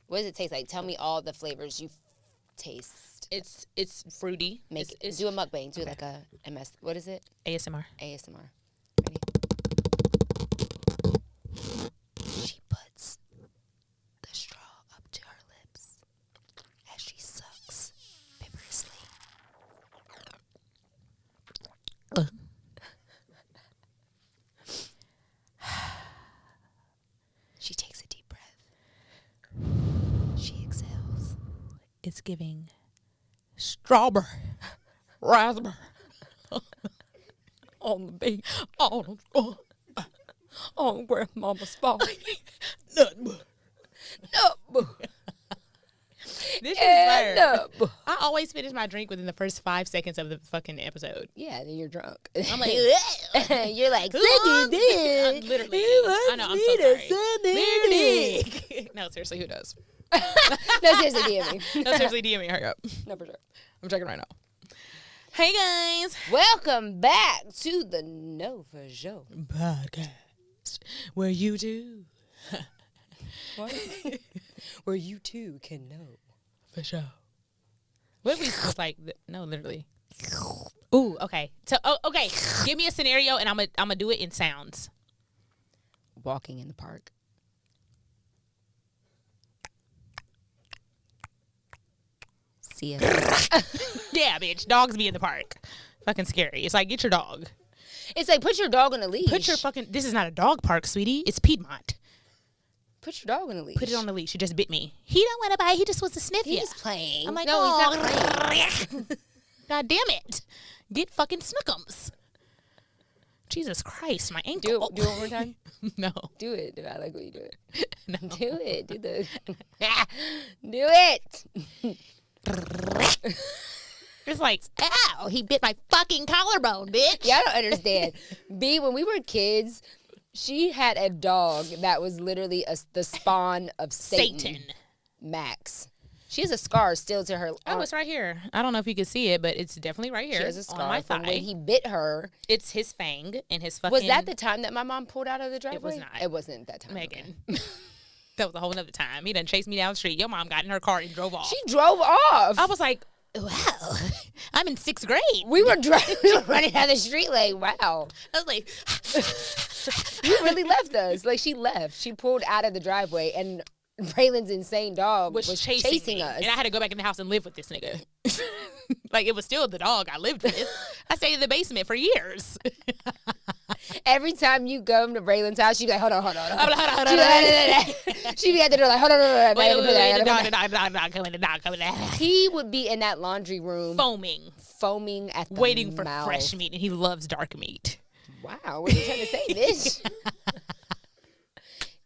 What does it taste like? Tell me all the flavors you taste. It's fruity. It's do a mukbang. Do like a MS. What is it? ASMR. ASMR. Ready? She puts the straw up to her lips as she sucks vigorously. She takes a deep breath. She exhales. It's giving strawberry, raspberry on the beat, on grandmama's spine. This is fire. I always finish my drink within the first 5 seconds of the fucking episode. Yeah, then you're drunk. I'm like, you're like, literally. I know, I'm so sorry. No, seriously, who does? No, seriously, DM me. No, seriously, DM me. Hurry up. No, for sure. I'm checking right now. Hey, guys. Welcome back to the No For Show podcast, where you do. What? Where you too can know. For sure. What if we just like, no, literally. Ooh, okay. So, okay. Give me a scenario and I'm gonna do it in sounds. Walking in the park. See ya. Yeah, bitch. Dogs be in the park. Fucking scary. It's like, get your dog. It's like, put your dog on a leash. This is not a dog park, sweetie. It's Piedmont. Put your dog on a leash. Put it on the leash. He just bit me. He don't want to bite. He just wants to sniff you. He's playing. I'm like, no, oh, he's not playing. God damn it. Get fucking snookums. Jesus Christ, my ankle. Do it one more time. No. Do it. I like when you do it. No. Do it. Do the. Do it. It's like, ow, he bit my fucking collarbone, bitch. Yeah, I don't understand. B, when we were kids, she had a dog that was literally the spawn of Satan. Max. She has a scar still to her. Oh, it's right here. I don't know if you can see it, but it's definitely right here. She has a scar on my from thigh. when he bit her. It's his fang and his fucking. Was that the time that my mom pulled out of the driveway? It was not. It wasn't that time. Megan. Okay. That was a whole nother time. He done chased me down the street. Your mom got in her car and drove off. She drove off. I was like, wow, I'm in 6th grade. We were running down the street like, wow. I was like, you really left us. Like, she left. She pulled out of the driveway, and Braylon's insane dog was chasing us. And I had to go back in the house and live with this nigga. Like, it was still the dog I lived with. I stayed in the basement for years. Every time you go to Braylon's house, she'd be like, hold on. I'm like, hold on. She'd be at the door like, hold on. Wait, the dog coming. He would be in that laundry room. Foaming at the waiting for mouth. fresh meat, and he loves dark meat. Wow, what are you trying to say, bitch?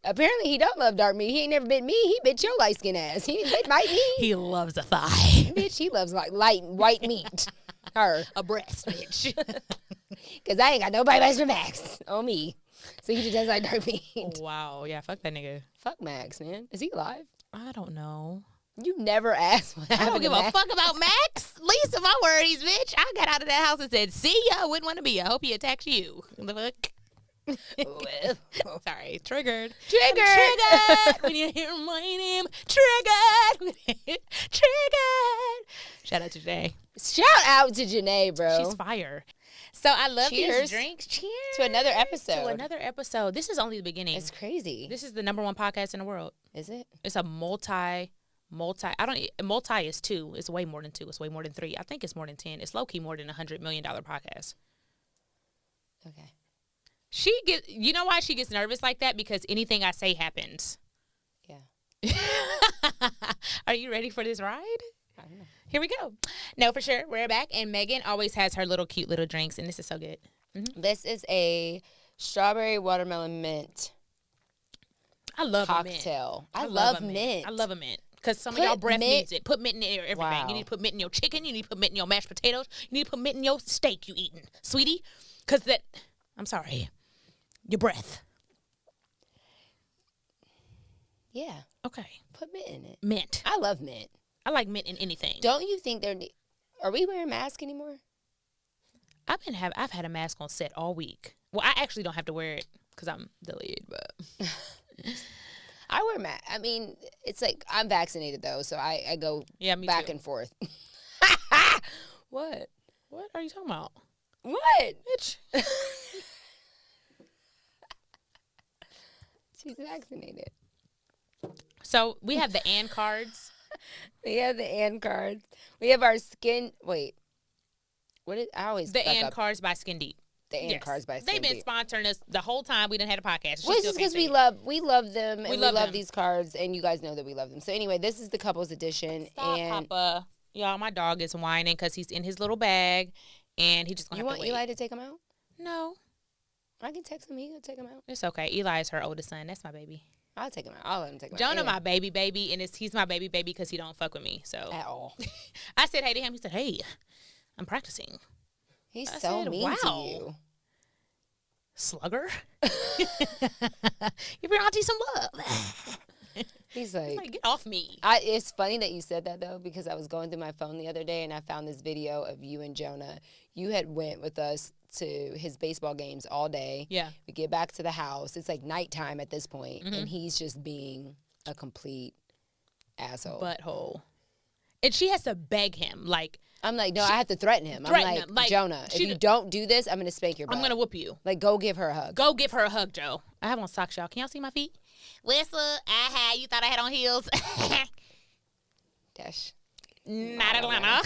Apparently, he don't love dark meat. He ain't never bit me. He bit your light skin ass. He didn't bite me. He loves a thigh. Bitch, he loves like light white meat. Her. A breast, bitch. Because I ain't got nobody but for Max on me. So he just does like dark meat. Wow, yeah, fuck that nigga. Fuck Max, man. Is he alive? I don't know. You never asked what happened. I don't give a fuck about Max. Least of my worries, bitch. I got out of that house and said, see ya, wouldn't want to be. I hope he attacks you. The fuck? Sorry, triggered when you hear my name. Triggered. Shout out to Janae. Shout out to Janae, bro. She's fire. So I love these drinks. Cheers to another episode. This is only the beginning. It's crazy. This is the #1 podcast in the world. Is it? It's a multi. Multi is 2. It's way more than 2. It's way more than 3. I think it's more than 10. It's low key more than $100 million podcast. Okay. You know why she gets nervous like that? Because anything I say happens. Yeah. Are you ready for this ride? I don't know. Here we go. No, for sure. We're back. And Megan always has her little cute little drinks. And this is so good. Mm-hmm. This is a strawberry watermelon mint. I love cocktail. A mint. I love mint. I love a mint. Because some of y'all breath needs it. Put mint in everything. Wow. You need to put mint in your chicken. You need to put mint in your mashed potatoes. You need to put mint in your steak you eating. Sweetie. Because I'm sorry. Your breath. Yeah. Okay. Put mint in it. Mint. I love mint. I like mint in anything. Don't you think are we wearing masks anymore? I've had a mask on set all week. Well, I actually don't have to wear it because I'm the lead, but I wear mask. I mean, it's like I'm vaccinated though, so I go back and forth. What? What are you talking about? What? Bitch. She's vaccinated. So we have the AND cards. We have the AND cards. We have our skin. Wait. What is? I always the AND cards by Skin Deep. The AND cards by Skin Deep. They've been sponsoring us the whole time we done had a podcast. Well, it's just because we love them and we love these cards, and you guys know that we love them. So anyway, this is the couples edition. Stop, and Papa. Y'all, my dog is whining because he's in his little bag, and he just gonna you have want to wait. Eli to take him out? No, I can text him. He can take him out. it's okay. Eli is her oldest son. That's my baby. I'll take him out. I'll let him take him Jonah, out. my baby, and he's my baby because he don't fuck with me. So At all. I said hey to him. He said, "Hey, I'm practicing." He's I so said, mean to wow. you. Slugger. Give your auntie some love. He's like, get off me. It's funny that you said that though, because I was going through my phone the other day and I found this video of you and Jonah. You had went with us to his baseball games all day. Yeah. We get back to the house. It's like nighttime at this point, and he's just being a complete asshole. Butthole. And she has to beg him. Like, I'm like, no, I have to threaten him. I'm like, Jonah, if you don't do this, I'm going to spank your butt. I'm going to whoop you. Like, go give her a hug. Go give her a hug, Joe. I have on socks, y'all. Can y'all see my feet? Whistle. Aha. You thought I had on heels? Dash. Not Atlanta.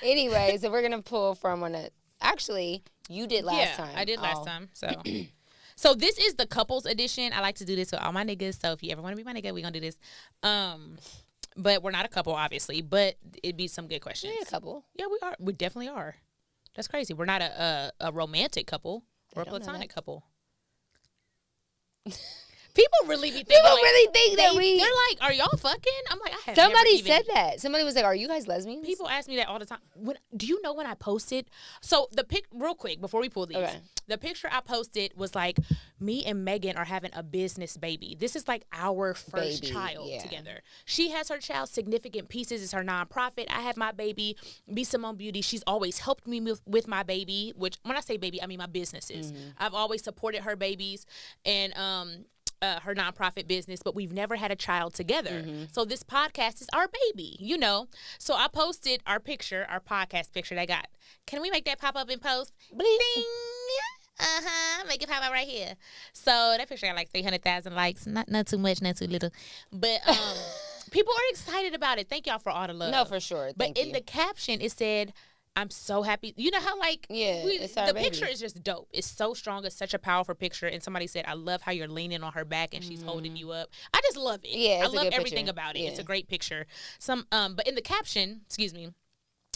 Anyway, so we're going to pull from one of... Actually, you did last time. I did last time. So this is the couples edition. I like to do this with all my niggas. So if you ever want to be my nigga, we're going to do this. But we're not a couple, obviously. But it'd be some good questions. Yeah, a couple. Yeah, we are. We definitely are. That's crazy. We're not a romantic couple. We're a platonic couple. People really be thinking. That we. They're like, "Are y'all fucking?" I'm like, I have. Somebody said that. Somebody was like, "Are you guys lesbians?" People ask me that all the time. Do you know when I posted? So real quick before we pull these, the picture I posted was like, me and Megan are having a business baby. This is like our first child together. She has her child, Significant Pieces is her nonprofit. I have my baby, BSimone Beauty. She's always helped me with my baby. Which when I say baby, I mean my businesses. I've always supported her babies and her nonprofit business, but we've never had a child together. So this podcast is our baby, you know. So I posted our picture, our podcast picture that got. Can we make that pop up in post? Bling. Make it pop up right here. So that picture got like 300,000 likes. Not too much, not too little. But people are excited about it. Thank y'all for all the love. No, for sure. But in the caption, it said, I'm so happy. You know how the picture is just dope. It's so strong. It's such a powerful picture. And somebody said, I love how you're leaning on her back and she's holding you up. I just love it. Yeah, I love everything about it. Yeah. It's a great picture. But in the caption,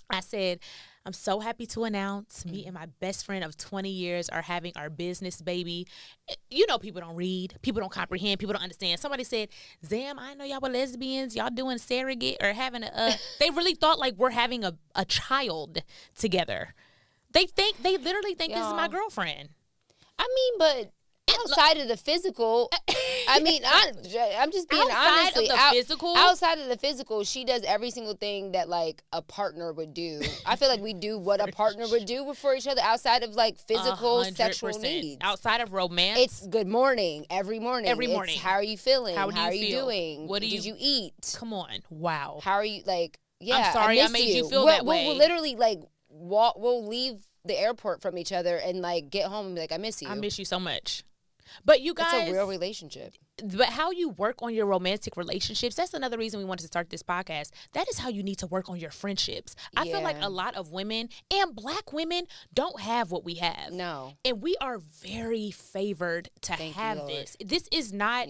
I said, I'm so happy to announce me and my best friend of 20 years are having our business baby. You know, people don't read. People don't comprehend. People don't understand. Somebody said, Zam, I know y'all were lesbians. Y'all doing surrogate or having they really thought like we're having a child together. They literally think this is my girlfriend. I mean, but outside of the physical, I mean, I'm just being honest. Outside of the physical, she does every single thing that like a partner would do. I feel like we do what a partner would do for each other outside of like physical, 100%. Sexual needs. Outside of romance, it's good morning every morning. It's, how are you feeling? How are you doing? What did you eat? Come on, wow. How are you like? Yeah, I'm sorry, I made you feel that way. We'll literally like walk. We'll leave the airport from each other and like get home and be like, I miss you. I miss you so much. But you guys, it's a real relationship. But how you work on your romantic relationships, that's another reason we wanted to start this podcast. That is how you need to work on your friendships. I feel like a lot of women and Black women don't have what we have. No. And we are very favored to have this. This is not,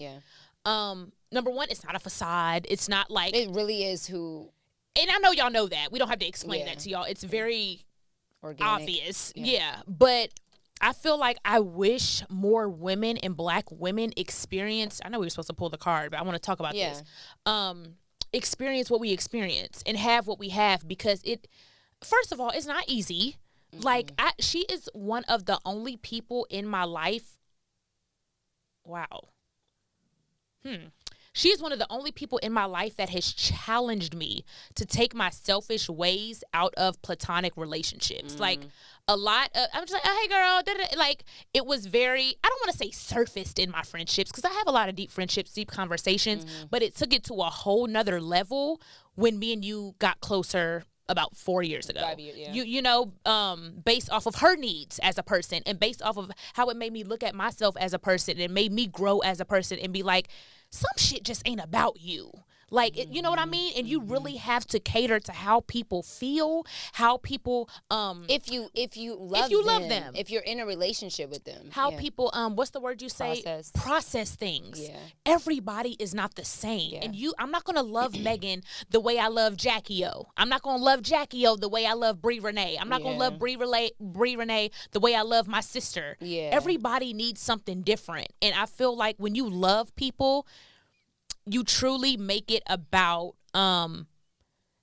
number one, it's not a facade. It's not like. It really is who. And I know y'all know that. We don't have to explain that to y'all. It's very organic. Obvious. Yeah. But I feel like I wish more women and Black women experience. I know we were supposed to pull the card, but I want to talk about this. Experience what we experience and have what we have because first of all, it's not easy. Mm-hmm. Like she is one of the only people in my life. Wow. She is one of the only people in my life that has challenged me to take my selfish ways out of platonic relationships. Like a lot of, I'm just like, oh, hey girl, like it was very, I don't want to say surfaced in my friendships because I have a lot of deep friendships, deep conversations, but it took it to a whole nother level when me and you got closer about 4 years ago. 5 years, yeah. You know, based off of her needs as a person and based off of how it made me look at myself as a person and it made me grow as a person and be like, some shit just ain't about you. Like, you know what I mean? And you really have to cater to how people feel, how people if you love them, if you're in a relationship with them, how people what's the word you say? Process things. Yeah. Everybody is not the same. Yeah. And I'm not gonna love Megan the way I love Jackie O. I'm not gonna love Jackie O the way I love Bree Renee. I'm not gonna love Bree Renee the way I love my sister. Yeah. Everybody needs something different. And I feel like when you love people, you truly make it about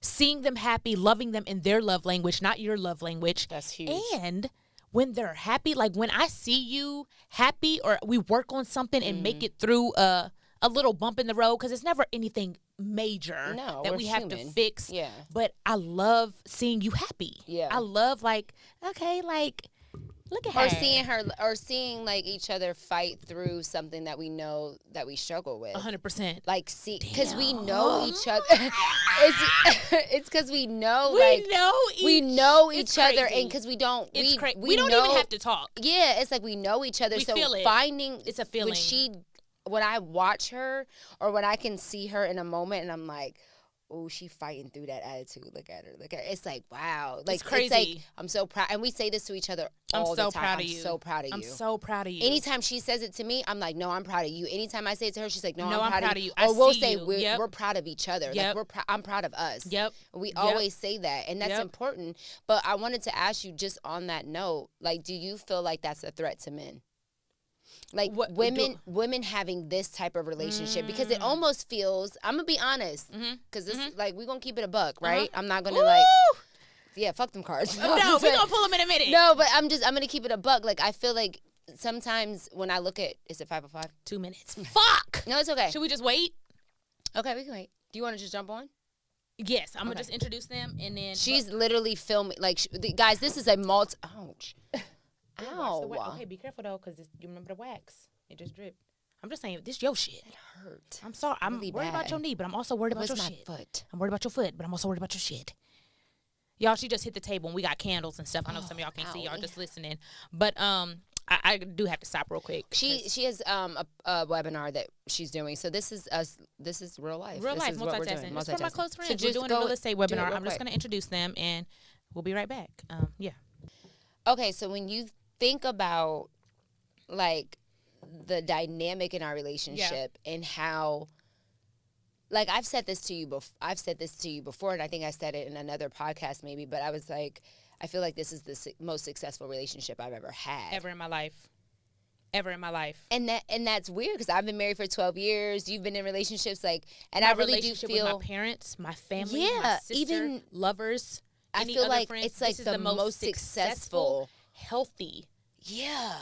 seeing them happy, loving them in their love language, not your love language. That's huge. And when they're happy, like when I see you happy or we work on something and make it through a little bump in the road, because it's never anything major that we have to fix. Yeah. But I love seeing you happy. Yeah. I love like, okay, like, look at her. Or seeing like each other fight through something that we know that we struggle with. 100%. Like, see, because we know each other. It's because we know, we know each other, and because we don't. We don't even have to talk. Yeah, it's like we know each other. We feel it. It's a feeling. When I watch her, or when I can see her in a moment, and I'm like, oh, she fighting through that attitude. Look at her. It's like, wow. Like, it's crazy. It's like, I'm so proud. And we say this to each other all the time. I'm so proud of you. I'm so proud of you. Anytime she says it to me, I'm like, no, I'm proud of you. Anytime I say it to her, she's like, no, I'm proud of you. Or we'll say we're proud of each other. Yep. Like, I'm proud of us. Yep. We always say that. And that's important. But I wanted to ask you, just on that note, like, do you feel like that's a threat to men? Like women having this type of relationship, because it almost feels, I'm gonna be honest, because this like, we're gonna keep it a buck, right? I'm not gonna fuck them cards. No, we're gonna pull them in a minute. No, but I'm gonna keep it a buck. Like, I feel like sometimes when I look at, is it 5:05? 2 minutes. Fuck. No, it's okay. Should we just wait? Okay, we can wait. Do you want to just jump on? Yes, I'm gonna just introduce them and then. She's literally filming. Like, guys, this is a ouch. Ow. Okay, be careful though, because you remember the wax. It just dripped. I'm just saying, this your shit. It hurt. I'm sorry. I'm really worried about your knee, but I'm also worried about your shit. Foot? I'm worried about your foot, but I'm also worried about your shit. Y'all, she just hit the table and we got candles and stuff. I know some of y'all can't see. Y'all just listening. But I do have to stop real quick. She has a webinar that she's doing. So this is real life. Real life, multitasking. It's for my close friends. We're doing a real estate webinar. I'm just going to introduce them and we'll be right back. Yeah. Okay, so when you think about like the dynamic in our relationship and how, like, I've said this to you before, and I think I said it in another podcast maybe, but I was like, I feel like this is the most successful relationship I've ever had. Ever in my life. And that's weird, because I've been married for 12 years. You've been in relationships, like, and I really do feel with my parents, my family, my sister, even lovers. I feel like friends. It's like the most successful, healthy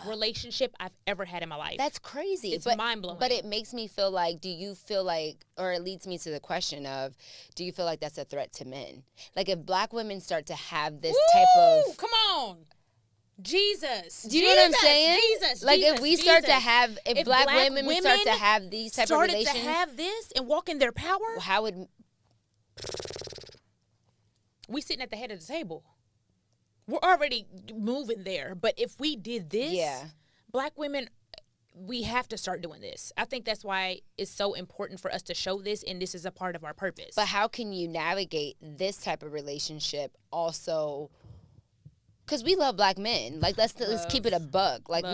relationship I've ever had in my life. That's crazy. It's mind-blowing. But it makes me feel like, do you feel like, or it leads me to the question of, do you feel like that's a threat to men? Like, if black women start to have this type of... Come on. Jesus. Do you know what I'm saying? Jesus. Like, if we start to have... If black women start to have these type of relations... Started to have this and walk in their power... How would... We sitting at the head of the table. We're already moving there. But if we did this, black women, we have to start doing this. I think that's why it's so important for us to show this, and this is a part of our purpose. But how can you navigate this type of relationship also? Because we love black men. Like, let's keep it a buck. Like,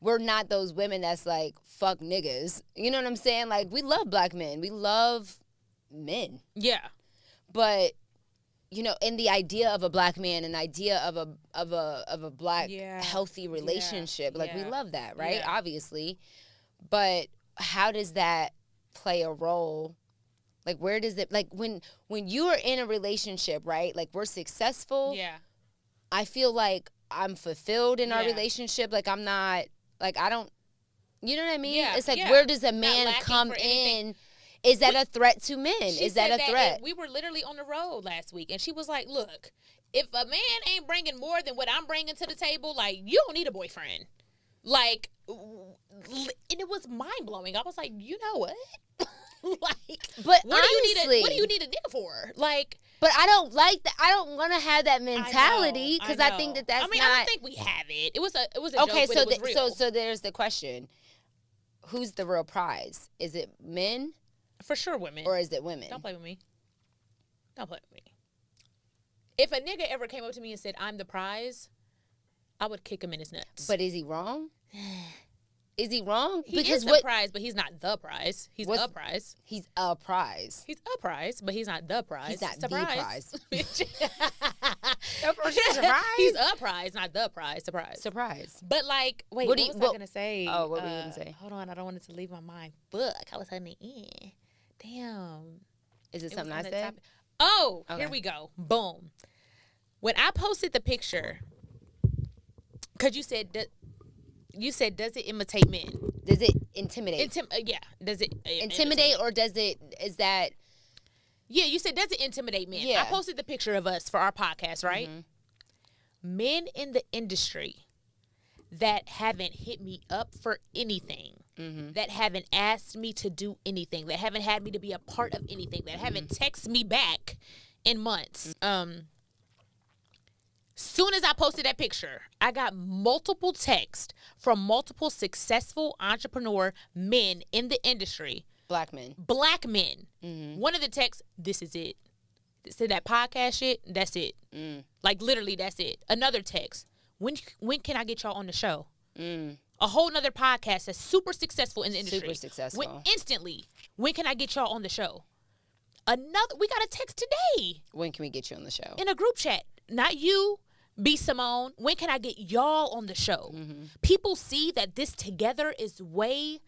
we're not those women that's like, fuck niggas. You know what I'm saying? Like, we love black men. We love men. Yeah. But... you know, in the idea of a black man, an idea of a black healthy relationship, like we love that, right? Yeah. Obviously, but how does that play a role? Like, where does it, like, when you are in a relationship, right? Like, we're successful. Yeah. I feel like I'm fulfilled in our relationship. Like, I'm not, like, I don't You know what I mean? Yeah, it's like, where does a man come in? Is that a threat to men? Is that a threat? We were literally on the road last week, and she was like, look, if a man ain't bringing more than what I'm bringing to the table, like, you don't need a boyfriend. Like, and it was mind-blowing. I was like, you know what? Like, but what do you need a nigga for? Like, but I don't like that. I don't want to have that mentality because I think that's not. I don't think we have it. It was a okay. Joke, but it was real. So there's the question: who's the real prize? Is it men? For sure, women. Or is it women? Don't play with me. Don't play with me. If a nigga ever came up to me and said, I'm the prize, I would kick him in his nuts. But is he wrong? Is he wrong? He is the prize, but he's not the prize. He's a prize. He's a prize. He's a prize, but he's not the prize. He's not the prize. He's a prize, not the prize. Surprise. But like, wait, what was I going to say? Oh, what were you going to say? Hold on, I don't want it to leave my mind. Fuck, I was on the end. Damn. Is it something I said? Oh, okay. Here we go. Boom. When I posted the picture, because you said, does it imitate men? Does it intimidate? Yeah. Does it intimidate or does it, is that? Yeah, you said, does it intimidate men? Yeah. I posted the picture of us for our podcast, right? Mm-hmm. Men in the industry that haven't hit me up for anything, that haven't asked me to do anything, that haven't had me to be a part of anything, that haven't texted me back in months. Soon as I posted that picture, I got multiple texts from multiple successful entrepreneur men in the industry. Black men. One of the texts, this is it. Said that podcast shit, that's it. Like literally, that's it. Another text, when can I get y'all on the show? A whole nother podcast that's super successful in the industry. Super successful. Instantly, when can I get y'all on the show? We got a text today. When can we get you on the show? In a group chat. Not you, B.Simone. When can I get y'all on the show? People see that this together is way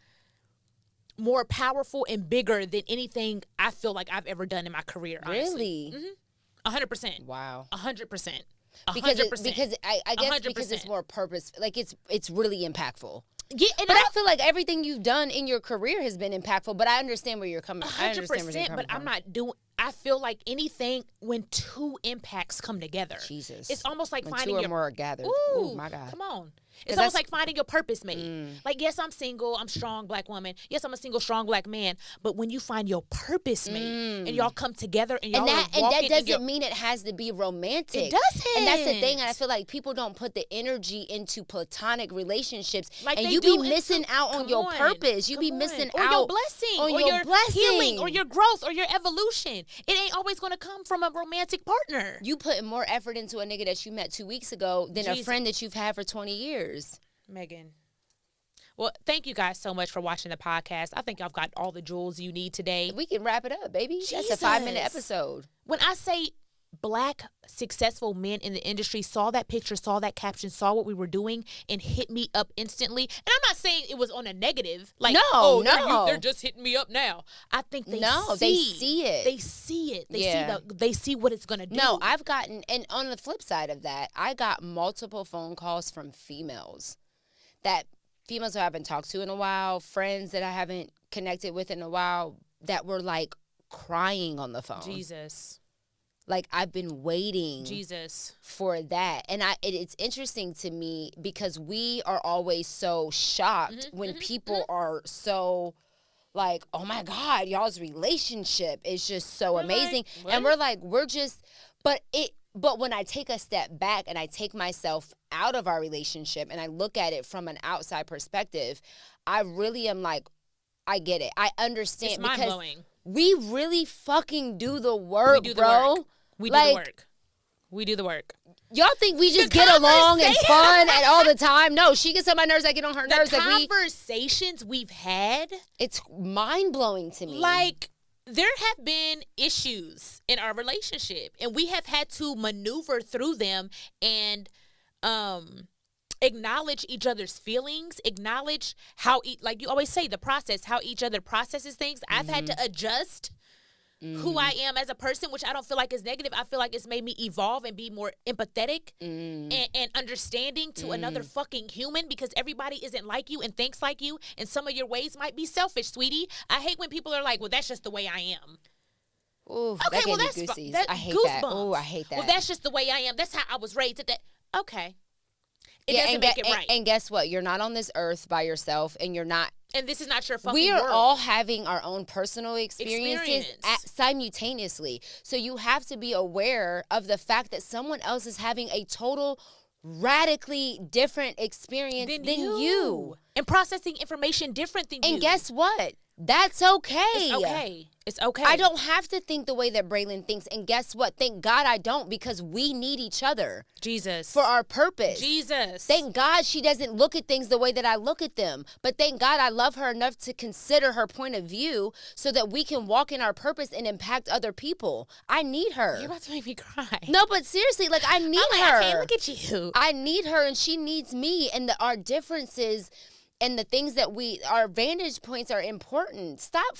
more powerful and bigger than anything I feel like I've ever done in my career. Honestly. Really? 100%. Wow. 100%. Because I guess 100%. Because it's more purpose. Like it's really impactful. Yeah, but I feel like everything you've done in your career has been impactful. But I understand where you're coming. 100%. But I'm not doing. I feel like anything when two impacts come together. Jesus. It's almost like when finding two or more are gathered. Ooh, my God. Come on. It's almost like finding your purpose mate. Like, yes, I'm single. I'm strong black woman. Yes, I'm a single, strong black man. But when you find your purpose mate and y'all come together and y'all are walking, and that doesn't mean it has to be romantic. It doesn't. And that's the thing. And I feel like people don't put the energy into platonic relationships. Like and you be missing out on your purpose. You be missing out on your blessing, on your healing, or your growth, or your evolution. It ain't always going to come from a romantic partner. You putting more effort into a nigga that you met 2 weeks ago than a friend that you've had for 20 years. Megan. Well, thank you guys so much for watching the podcast. I think y'all got all the jewels you need today. We can wrap it up, baby. Jesus. That's a 5-minute episode. When I say black successful men in the industry saw that picture, saw that caption, saw what we were doing, and hit me up instantly. And I'm not saying it was on a negative. Like, no. They're just hitting me up now. I think they see it. They see it. They see what it's gonna do. No, I've gotten, and on the flip side of that, I got multiple phone calls from females who I haven't talked to in a while, friends that I haven't connected with in a while, that were like crying on the phone. Jesus. Like, I've been waiting for that. And it's interesting to me because we are always so shocked when people are so like, oh my God, y'all's relationship is just so amazing. Like, and we're like, but when I take a step back and I take myself out of our relationship and I look at it from an outside perspective, I really am like, I get it. I understand. It's mind-blowing. We really fucking do the work, bro. We do the work. We do the work. Y'all think we just get along and fun and all the time? No, she gets on my nerves. I get on her nerves. The conversations we've had. It's mind-blowing to me. Like, there have been issues in our relationship, and we have had to maneuver through them and acknowledge each other's feelings, acknowledge how, like you always say, the process, how each other processes things. I've had to adjust who I am as a person, which I don't feel like is negative. I feel like it's made me evolve and be more empathetic and understanding to another fucking human, because everybody isn't like you and thinks like you, and some of your ways might be selfish, sweetie. I hate when people are like, well, that's just the way I am. Ooh, okay, well, that's I hate that. Oh, I hate that. Well, that's just the way I am. That's how I was raised. Okay. It doesn't make it right. And guess what? You're not on this earth by yourself, and you're not. And this is not your fucking We are world. all having our own personal experiences simultaneously. So you have to be aware of the fact that someone else is having a total radically different experience than you. And processing information different than you. And guess what? That's okay. It's okay. It's okay. I don't have to think the way that Braylon thinks. And guess what? Thank God I don't, because we need each other. Jesus. For our purpose. Jesus. Thank God she doesn't look at things the way that I look at them. But thank God I love her enough to consider her point of view so that we can walk in our purpose and impact other people. I need her. You're about to make me cry. No, but seriously, like, I need her. I can't look at you. I need her, and she needs me. And our differences and the things that our vantage points are important. Stop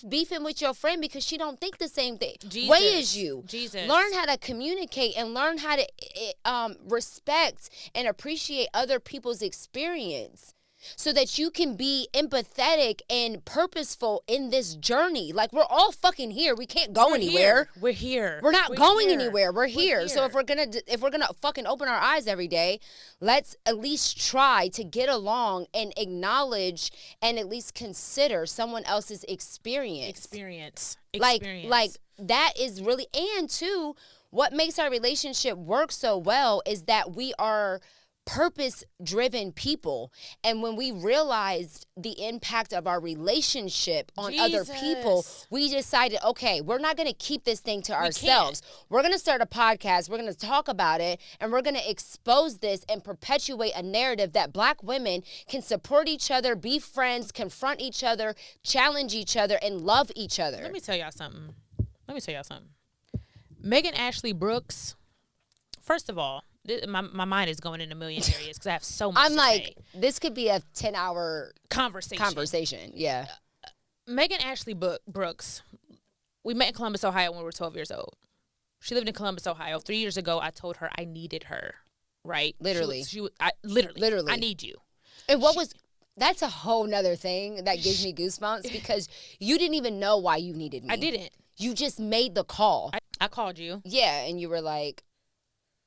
beefing with your friend because she don't think the same way as you. Jesus. Learn how to communicate and learn how to respect and appreciate other people's experience, so that you can be empathetic and purposeful in this journey. Like, we're all fucking here. We can't go anywhere. We're here. We're not going anywhere. We're here. So if we're gonna fucking open our eyes every day, let's at least try to get along and acknowledge and at least consider someone else's experience. Like that is really, and too, what makes our relationship work so well is that we are purpose-driven people. And when we realized the impact of our relationship on other people, we decided, okay, we're not going to keep this thing to ourselves. We're going to start a podcast. We're going to talk about it, and we're going to expose this and perpetuate a narrative that Black women can support each other, be friends, confront each other, challenge each other, and love each other. Let me tell y'all something. Megan Ashley Brooks, first of all, my mind is going in a million areas because I have so much to say. This could be a 10-hour conversation. Yeah. Megan Ashley Brooks, we met in Columbus, Ohio when we were 12 years old. She lived in Columbus, Ohio. 3 years ago, I told her I needed her, right? Literally. Literally. I need you. And that's a whole nother thing that gives me goosebumps, because you didn't even know why you needed me. I didn't. You just made the call. I called you. Yeah, and you were like,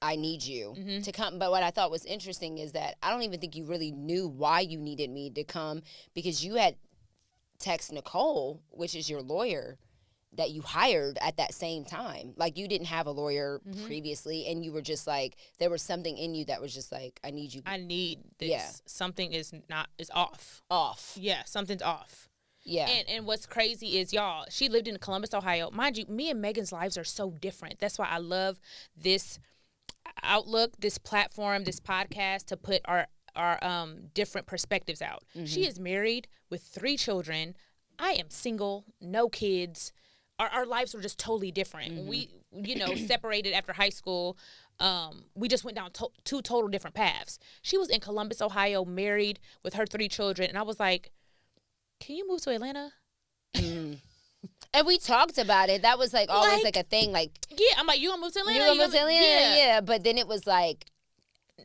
I need you to come. But what I thought was interesting is that I don't even think you really knew why you needed me to come, because you had texted Nicole, which is your lawyer, that you hired at that same time. Like, you didn't have a lawyer previously, and you were just like, there was something in you that was just like, I need you. I need this. Yeah. Something is off. Yeah, something's off. Yeah. And what's crazy is, y'all, she lived in Columbus, Ohio. Mind you, me and Megan's lives are so different. That's why I love this outlook, this platform, this podcast, to put our different perspectives out. She is married with 3 children. I am single, no kids. Our lives were just totally different. We, separated after high school. We just went down 2 total different paths. She was in Columbus, Ohio, married with her 3 children, and I was like, can you move to Atlanta? And we talked about it. That was always a thing. Yeah, I'm like, you gonna move to Atlanta? You gonna move to Atlanta? Yeah. But then it was like,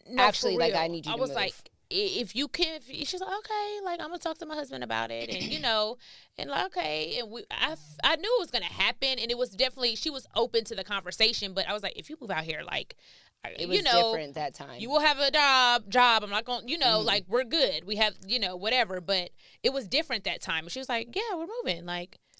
no, actually, I need you to move. I was like, if you can, she's like, okay, I'm gonna talk to my husband about it, and and okay, and I knew it was gonna happen, and it was definitely, she was open to the conversation, but I was like, if you move out here, it was different that time. You will have a job. I'm not going, we're good. We have, whatever, but it was different that time. And she was like, yeah, we're moving.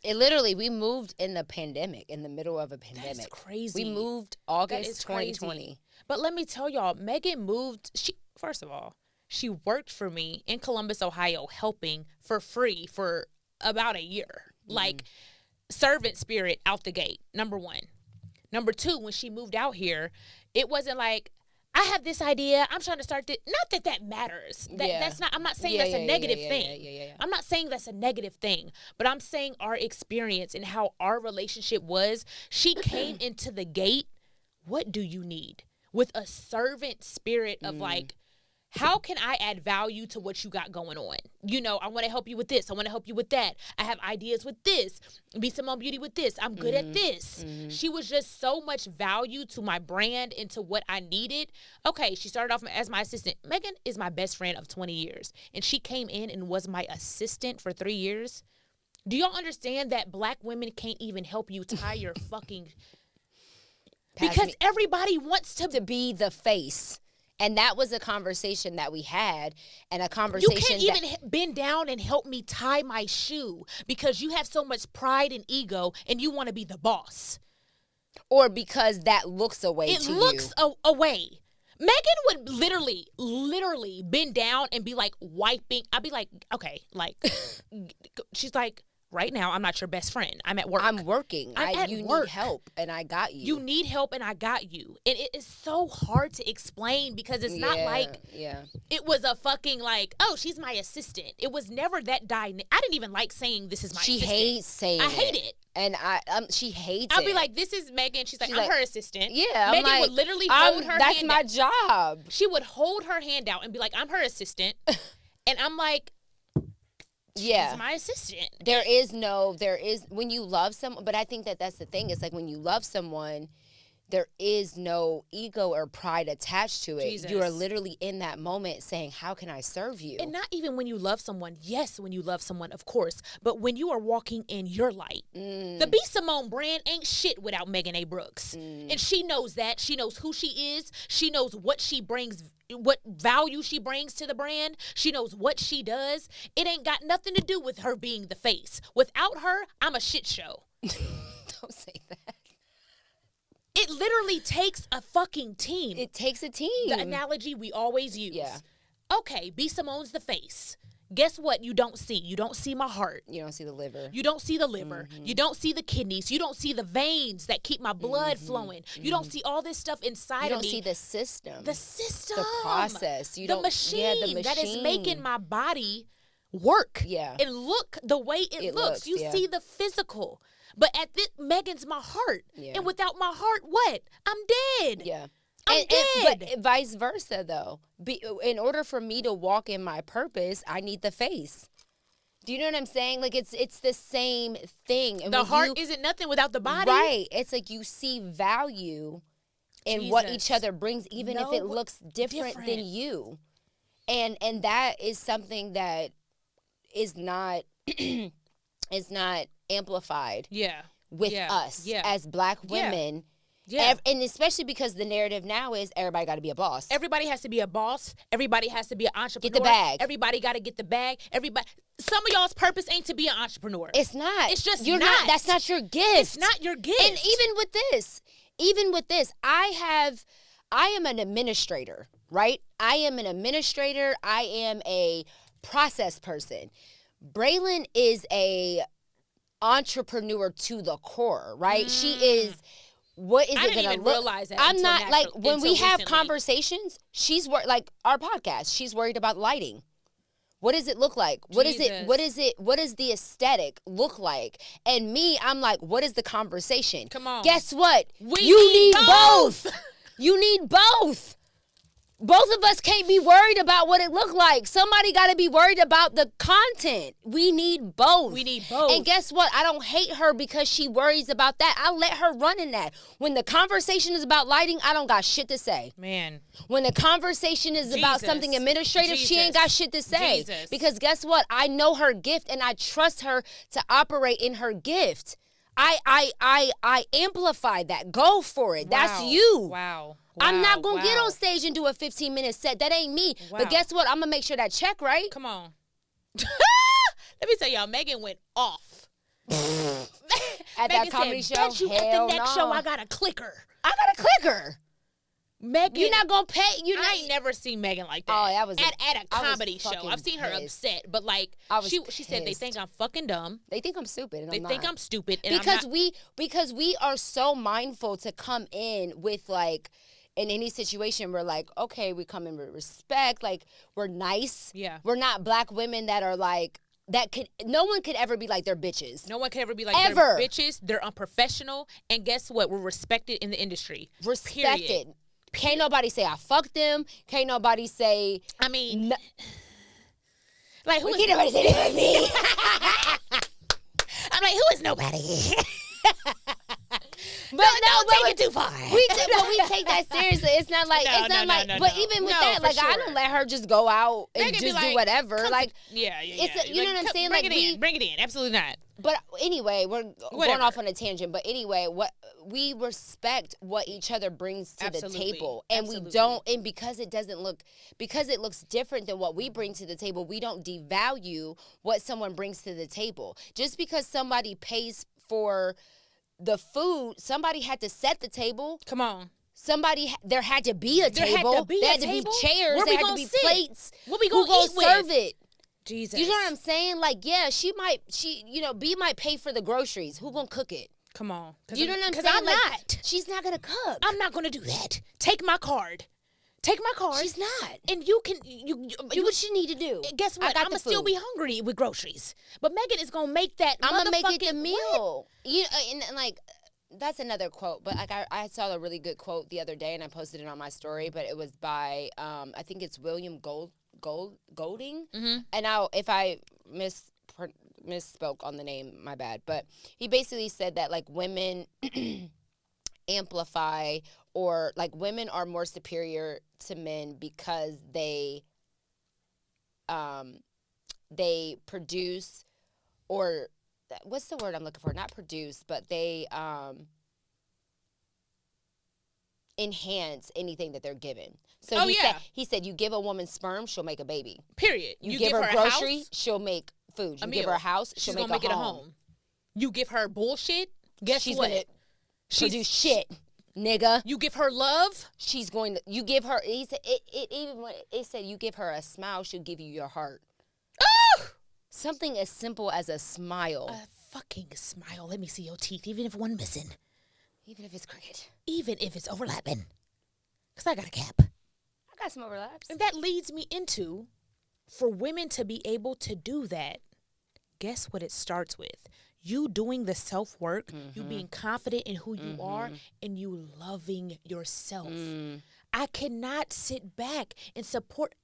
It literally, we moved in the pandemic, in the middle of a pandemic. That's crazy. We moved August 2020. But let me tell y'all, Megan moved, first of all, she worked for me in Columbus, Ohio, helping for free for about a year. Servant spirit out the gate, number 1. Number 2, when she moved out here, it wasn't like, I have this idea, I'm trying to start this. Not that matters. That's not, I'm not saying that's a negative thing. Yeah. I'm not saying that's a negative thing, but I'm saying our experience and how our relationship was. She came into the gate, what do you need? With a servant spirit of how can I add value to what you got going on? You know, I want to help you with this. I want to help you with that. I have ideas with this. BSimone Beauty with this. I'm good at this. She was just so much value to my brand and to what I needed. Okay, she started off as my assistant. Megan is my best friend of 20 years. And she came in and was my assistant for 3 years. Do y'all understand that black women can't even help you tie your fucking... Because everybody wants to be the face. And that was a conversation that we had, and a conversation you can't even bend down and help me tie my shoe because you have so much pride and ego and you want to be the boss. Or because that looks away to you. It looks away. Megan would literally bend down and be like wiping. I'd be like, okay, like, she's like, right now, I'm not your best friend. I'm at work. I'm working. You need help, and I got you. You need help, and I got you. And it is so hard to explain because it's not like it was a fucking like, oh, she's my assistant. It was never that dynamic. I didn't even like saying this is my assistant. She hates saying I hate it. And she hates I'll be like, this is Megan. She's like, I'm her assistant. Yeah. Megan would literally hold her hand That's my job. She would hold her hand out and be like, I'm her assistant. And I'm like, she's my assistant. There is when you love someone, but I think that's the thing. It's like when you love someone, there is no ego or pride attached to it. Jesus. You are literally in that moment saying, how can I serve you? And not even when you love someone. Yes, when you love someone, of course. But when you are walking in your light. The BSimone brand ain't shit without Megan A. Brooks. And she knows that. She knows who she is. She knows what she brings, what value she brings to the brand. She knows what she does. It ain't got nothing to do with her being the face. Without her, I'm a shit show. Don't say that. It literally takes a fucking team. It takes a team. The analogy we always use. Yeah. Okay, BSimone's the face. Guess what you don't see? You don't see my heart. You don't see the liver. You don't see the liver. You don't see the kidneys. You don't see the veins that keep my blood flowing. You don't see all this stuff inside of me. You don't see the system. The system. The process. The machine that is making my body work. Yeah. And look the way it looks. You see the physical. But at this, Megan's my heart. Yeah. And without my heart, what? I'm dead. Yeah. I'm dead. But vice versa, though. In order for me to walk in my purpose, I need the face. Do you know what I'm saying? Like, it's the same thing. And the heart isn't nothing without the body. Right. It's like you see value in what each other brings, even if it looks different than you. And that is something that is not is not amplified with us as black women. Yeah. And especially because the narrative now is everybody got to be a boss. Everybody has to be a boss. Everybody has to be an entrepreneur. Get the bag. Everybody got to get the bag. Some of y'all's purpose ain't to be an entrepreneur. It's not. It's just you're not. That's not your gift. It's not your gift. And even with this, I am an administrator, right? I am an administrator. I am a process person. Braylon is a entrepreneur to the core, right? She is. What is it going to look? Realize that I'm not like when we have conversations. She's like our podcast. She's worried about lighting. What does it look like? What is it? What does the aesthetic look like? And me, I'm like, what is the conversation? Come on. Guess what? You need both. You need both. Both of us can't be worried about what it looked like. Somebody got to be worried about the content. We need both. We need both. And guess what? I don't hate her because she worries about that. I let her run in that. When the conversation is about lighting, I don't got shit to say. Man. When the conversation is about something administrative, she ain't got shit to say. Because guess what? I know her gift and I trust her to operate in her gift. I amplify that. Go for it. Wow. That's you. Wow. I'm not going to get on stage and do a 15-minute set. That ain't me. Wow. But guess what? I'm going to make sure that check right. Come on. Let me tell y'all, Megan went off. At that comedy show? Bet you at the next show I got a clicker. I got a clicker. Megan, you're not going to pay. I ain't never seen Megan like that. Oh, that was at a comedy show. I've seen her upset, but like she said they think I'm fucking dumb. They think I'm stupid, and they think I'm stupid, and because we are so mindful to come in with like in any situation we're like, okay, we come in with respect, like we're nice. Yeah, we're not black women that are like. No one could ever be like they're bitches. No one could ever be like they're bitches. They're unprofessional, and guess what? We're respected in the industry. Respected. Can't nobody say I fucked them. Can't nobody say. I mean, like who? Can't nobody say that me. I'm like, who is nobody? But don't take it too far. We take that seriously. It's not like But even with that, like I don't let her just go out and just do whatever. Like you know what I'm saying? Bring it in. Absolutely not. But anyway, we're going off on a tangent. But anyway, we respect what each other brings to the table, and we don't. And because it looks different than what we bring to the table, we don't devalue what someone brings to the table. Just because somebody pays for the food, somebody had to set the table. Come on. There had to be a table. There had to be chairs. There had to be plates. What we gonna eat with? Serve it? Jesus. You know what I'm saying? Like, yeah, B might pay for the groceries. Who gonna cook it? Come on. You know what I'm saying? Because I'm not. She's not gonna cook. I'm not gonna do that. Take my card. She's not. And you can do what you need to do. Guess what? I'm gonna still be hungry with groceries. But Megan is gonna make that. I'm gonna make it the meal. And like that's another quote. But like I saw a really good quote the other day, and I posted it on my story. But it was by I think it's William Golding. Mm-hmm. And if I misspoke on the name, my bad. But he basically said that like women amplify, or like women are more superior to men because they produce, or what's the word I'm looking for? Not produce, but they enhance anything that they're given. So he said you give a woman sperm, she'll make a baby. Period. You give her groceries, she'll make food. You give her a house, she'll make it a home. You give her bullshit, guess she's what? Gonna produce shit, nigga. You give her love, she's going to. You give her. He said it said you give her a smile, she'll give you your heart. Something as simple as a smile. A fucking smile. Let me see your teeth, even if one missing. Even if it's crooked. Even if it's overlapping. Because I got a gap. I got some overlaps. And that leads me into, for women to be able to do that, guess what it starts with? You doing the self-work, you being confident in who you are, and you loving yourself. I cannot sit back and support...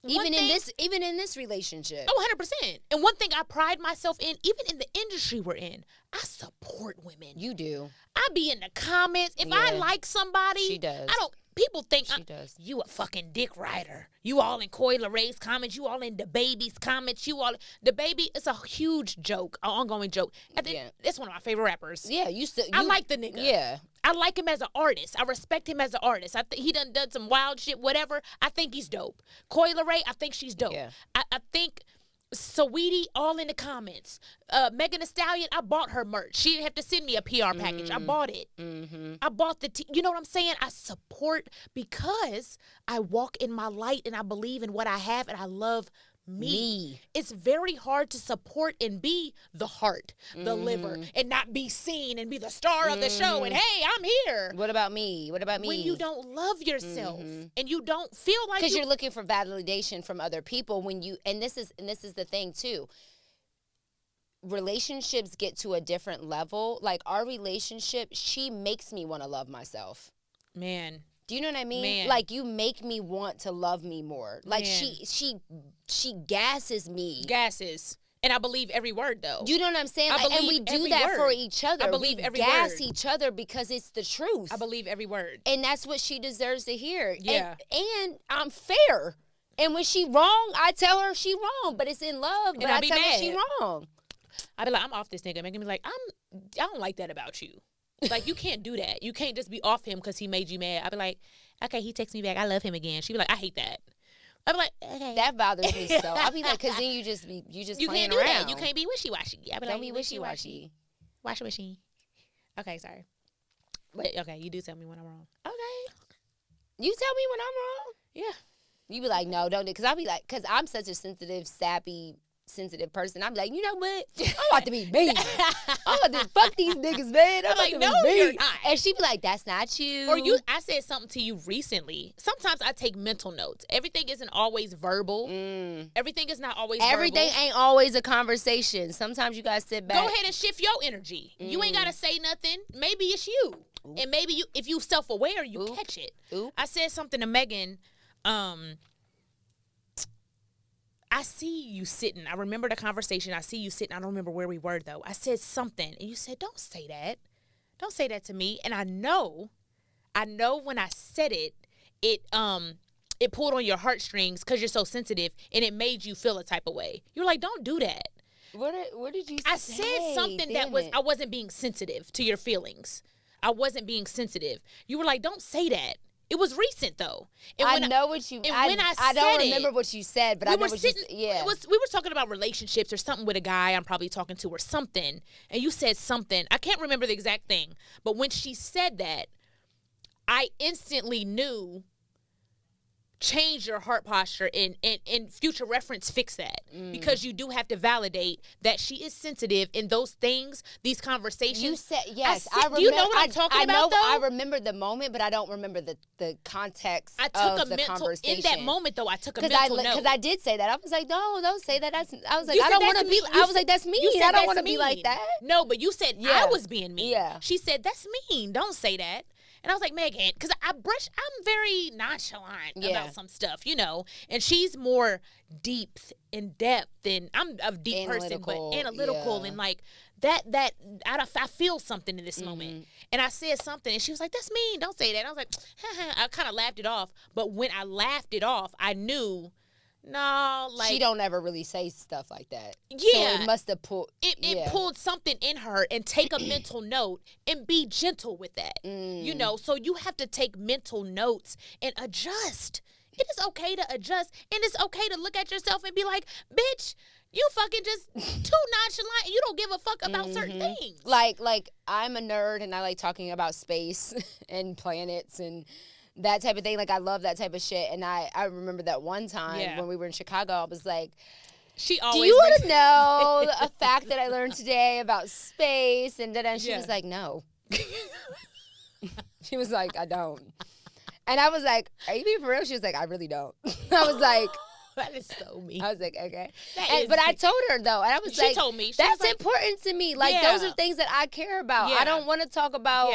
Even in this relationship. Oh, 100%. And one thing I pride myself in, even in the industry we're in, I support women. You do. I be in the comments. If I like somebody, she does. People think she does. You a fucking dick rider. You all in Coi Le'Rae's comments. You all in the baby's comments. The baby. It's a huge joke, an ongoing joke. That's one of my favorite rappers. Yeah, I like the nigga. Yeah, I like him as an artist. I respect him as an artist. I think he done some wild shit. Whatever. I think he's dope. Coi Le'Rae, I think she's dope. Yeah. I think. Saweetie, all in the comments. Megan Thee Stallion, I bought her merch. She didn't have to send me a PR package. I bought it. I bought you know what I'm saying? I support because I walk in my light and I believe in what I have and I love me. It's very hard to support and be the heart, the liver, and not be seen and be the star of the show. And hey, I'm here. What about me? When you don't love yourself and you don't feel like because you're looking for validation from other people. And this is the thing too. Relationships get to a different level. Like our relationship, she makes me want to love myself. Man. Do you know what I mean? Man. Like you make me want to love me more. Like she gasses me. Gasses. And I believe every word though. You know what I'm saying? And we do that for each other. I believe every word. We gas each other because it's the truth. I believe every word. And that's what she deserves to hear. Yeah. And I'm fair. And when she wrong, I tell her she wrong. But it's in love. But I tell her she wrong. I be like, I'm off this nigga. Making me like, I don't like that about you. Like, you can't do that. You can't just be off him because he made you mad. I be like, okay, he texts me back. I love him again. She be like, I hate that. I be like, okay. That bothers me so. I be like, because then you just playing can't around. That. You can't be wishy-washy. I be Don't like, be wishy-washy. Washy-washy. Okay, sorry. But, okay, you do tell me when I'm wrong. Okay. You tell me when I'm wrong? Yeah. You be like, no, don't do it. Because I be like, because I'm such a sensitive, sappy sensitive person. I'm like, you know what? I'm about to be mean. I'm about to fuck these niggas, man. I'm like, no, you're not. And she be like, that's not you. Or I said something to you recently. Sometimes I take mental notes. Everything isn't always verbal. Everything is not always Everything verbal. ain't always a conversation. Sometimes you gotta sit back. Go ahead and shift your energy. You ain't gotta say nothing. Maybe it's you. Ooh. And maybe if you self-aware, you catch it. Ooh. I said something to Megan. I see you sitting. I remember the conversation. I see you sitting. I don't remember where we were, though. I said something, and you said, don't say that. Don't say that to me. And I know when I said it, it pulled on your heartstrings because you're so sensitive, and it made you feel a type of way. You're like, don't do that. What did you say? I said something I wasn't being sensitive to your feelings. I wasn't being sensitive. You were like, don't say that. It was recent though. And I know what you. I don't remember what you said, but I know what you said. Yeah, we were talking about relationships or something with a guy I'm probably talking to or something, and you said something. I can't remember the exact thing, but when she said that, I instantly knew. Change your heart posture and future reference fix that because you do have to validate that she is sensitive in those things, these conversations. You said yes. I remember. Do you know what I'm talking about? Though? I remember the moment, but I don't remember the context of the conversation. In that moment, though, I took a mental note because I did say that. I was like, no, don't say that. I was like, I don't want to be. I was like, that's mean. I don't want to be like that. No, but you said I was being mean. Yeah. She said that's mean. Don't say that. And I was like, Megan, because I'm very nonchalant about some stuff, you know. And she's more deep in depth, and I'm a deep person, but analytical and like that. I feel something in this moment. And I said something, and she was like, "That's mean. Don't say that." And I was like, I kind of laughed it off. But when I laughed it off, I knew. No, like she don't ever really say stuff like that. Yeah, so it must have pulled. It pulled something in her, and take a mental note and be gentle with that. You know, so you have to take mental notes and adjust. It is okay to adjust, and it's okay to look at yourself and be like, "Bitch, you fucking just too nonchalant. And you don't give a fuck about certain things." Like I'm a nerd, and I like talking about space and planets and. That type of thing, like I love that type of shit. And I remember that one time when we were in Chicago, I was like, she always do you want to know a fact that I learned today about space? And then she was like, no. She was like, I don't. And I was like, are you being for real? She was like, I really don't. I was like, that is so mean. I was like, okay. But I told her, though, and I was like, she told me. That's like, important to me. Like, those are things that I care about. I don't want to talk about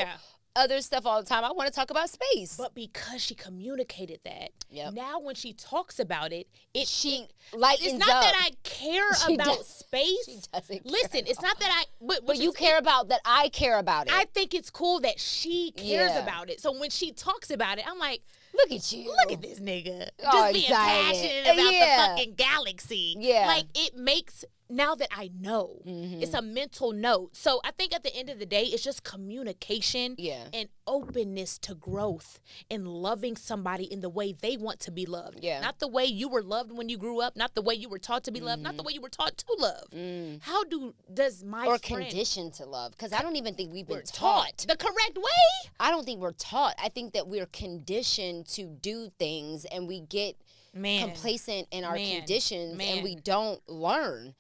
other stuff all the time. I want to talk about space. But because she communicated that, now when she talks about it, she lightens up. It's not that I care about space. She doesn't Listen, it's not that I... But you care about that I care about it. I think it's cool that she cares about it. So when she talks about it, I'm like... Look at you. Look at this nigga. Just being passionate about the fucking galaxy. Yeah. Like, it makes... Now that I know, it's a mental note. So I think at the end of the day, it's just communication and openness to growth and loving somebody in the way they want to be loved. Yeah. Not the way you were loved when you grew up, not the way you were taught to be loved, not the way you were taught to love. How does my friend... Or conditioned to love. Because I don't even think we've been taught. The correct way? I don't think we're taught. I think that we're conditioned to do things and we get complacent in our conditions and we don't learn.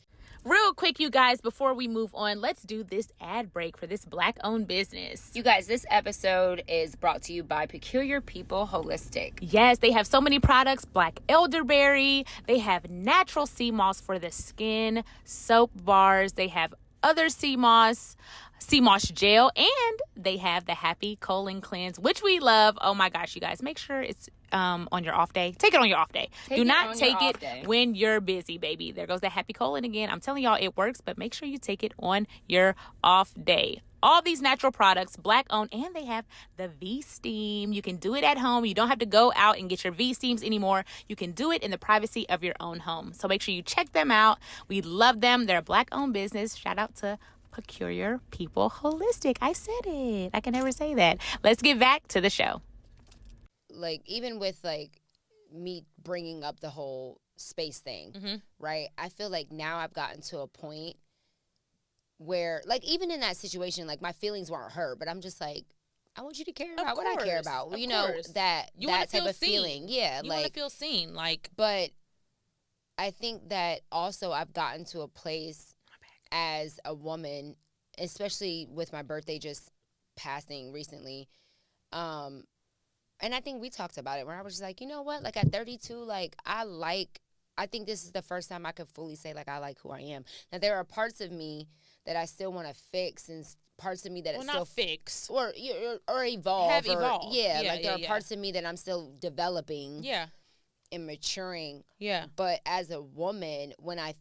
Real quick, you guys, before we move on, let's do this ad break for this Black-owned business. You guys, this episode is brought to you by Peculiar People Holistic. Yes, they have so many products. Black elderberry. They have natural sea moss for the skin, soap bars. They have other sea moss gel, and they have the Happy Colon Cleanse, which we love. Oh my gosh, you guys, make sure it's on your off day. Take it on your off day. Do not take it when you're busy, baby. There goes the Happy Colon again. I'm telling y'all it works, but make sure you take it on your off day. All these natural products, Black-owned, and they have the V-Steam. You can do it at home. You don't have to go out and get your V-Steams anymore. You can do it in the privacy of your own home. So make sure you check them out. We love them. They're a Black-owned business. Shout out to Peculiar People Holistic. I said it. I can never say that. Let's get back to the show. Like, even with, like, me bringing up the whole space thing, right? I feel like now I've gotten to a point where, like, even in that situation, like, my feelings weren't hurt, but I'm just like, I want you to care about what I care about. You know, that type of feeling. Yeah. You want to feel seen. Like, but I think that also I've gotten to a place as a woman, especially with my birthday just passing recently, and I think we talked about it where I was just like, you know what, like at 32, like I think this is the first time I could fully say like I like who I am. Now there are parts of me that I still want to fix, and parts of me that still fix or evolve. Have evolved. Yeah, like there are parts of me that I'm still developing. Yeah. And maturing. Yeah. But as a woman, when I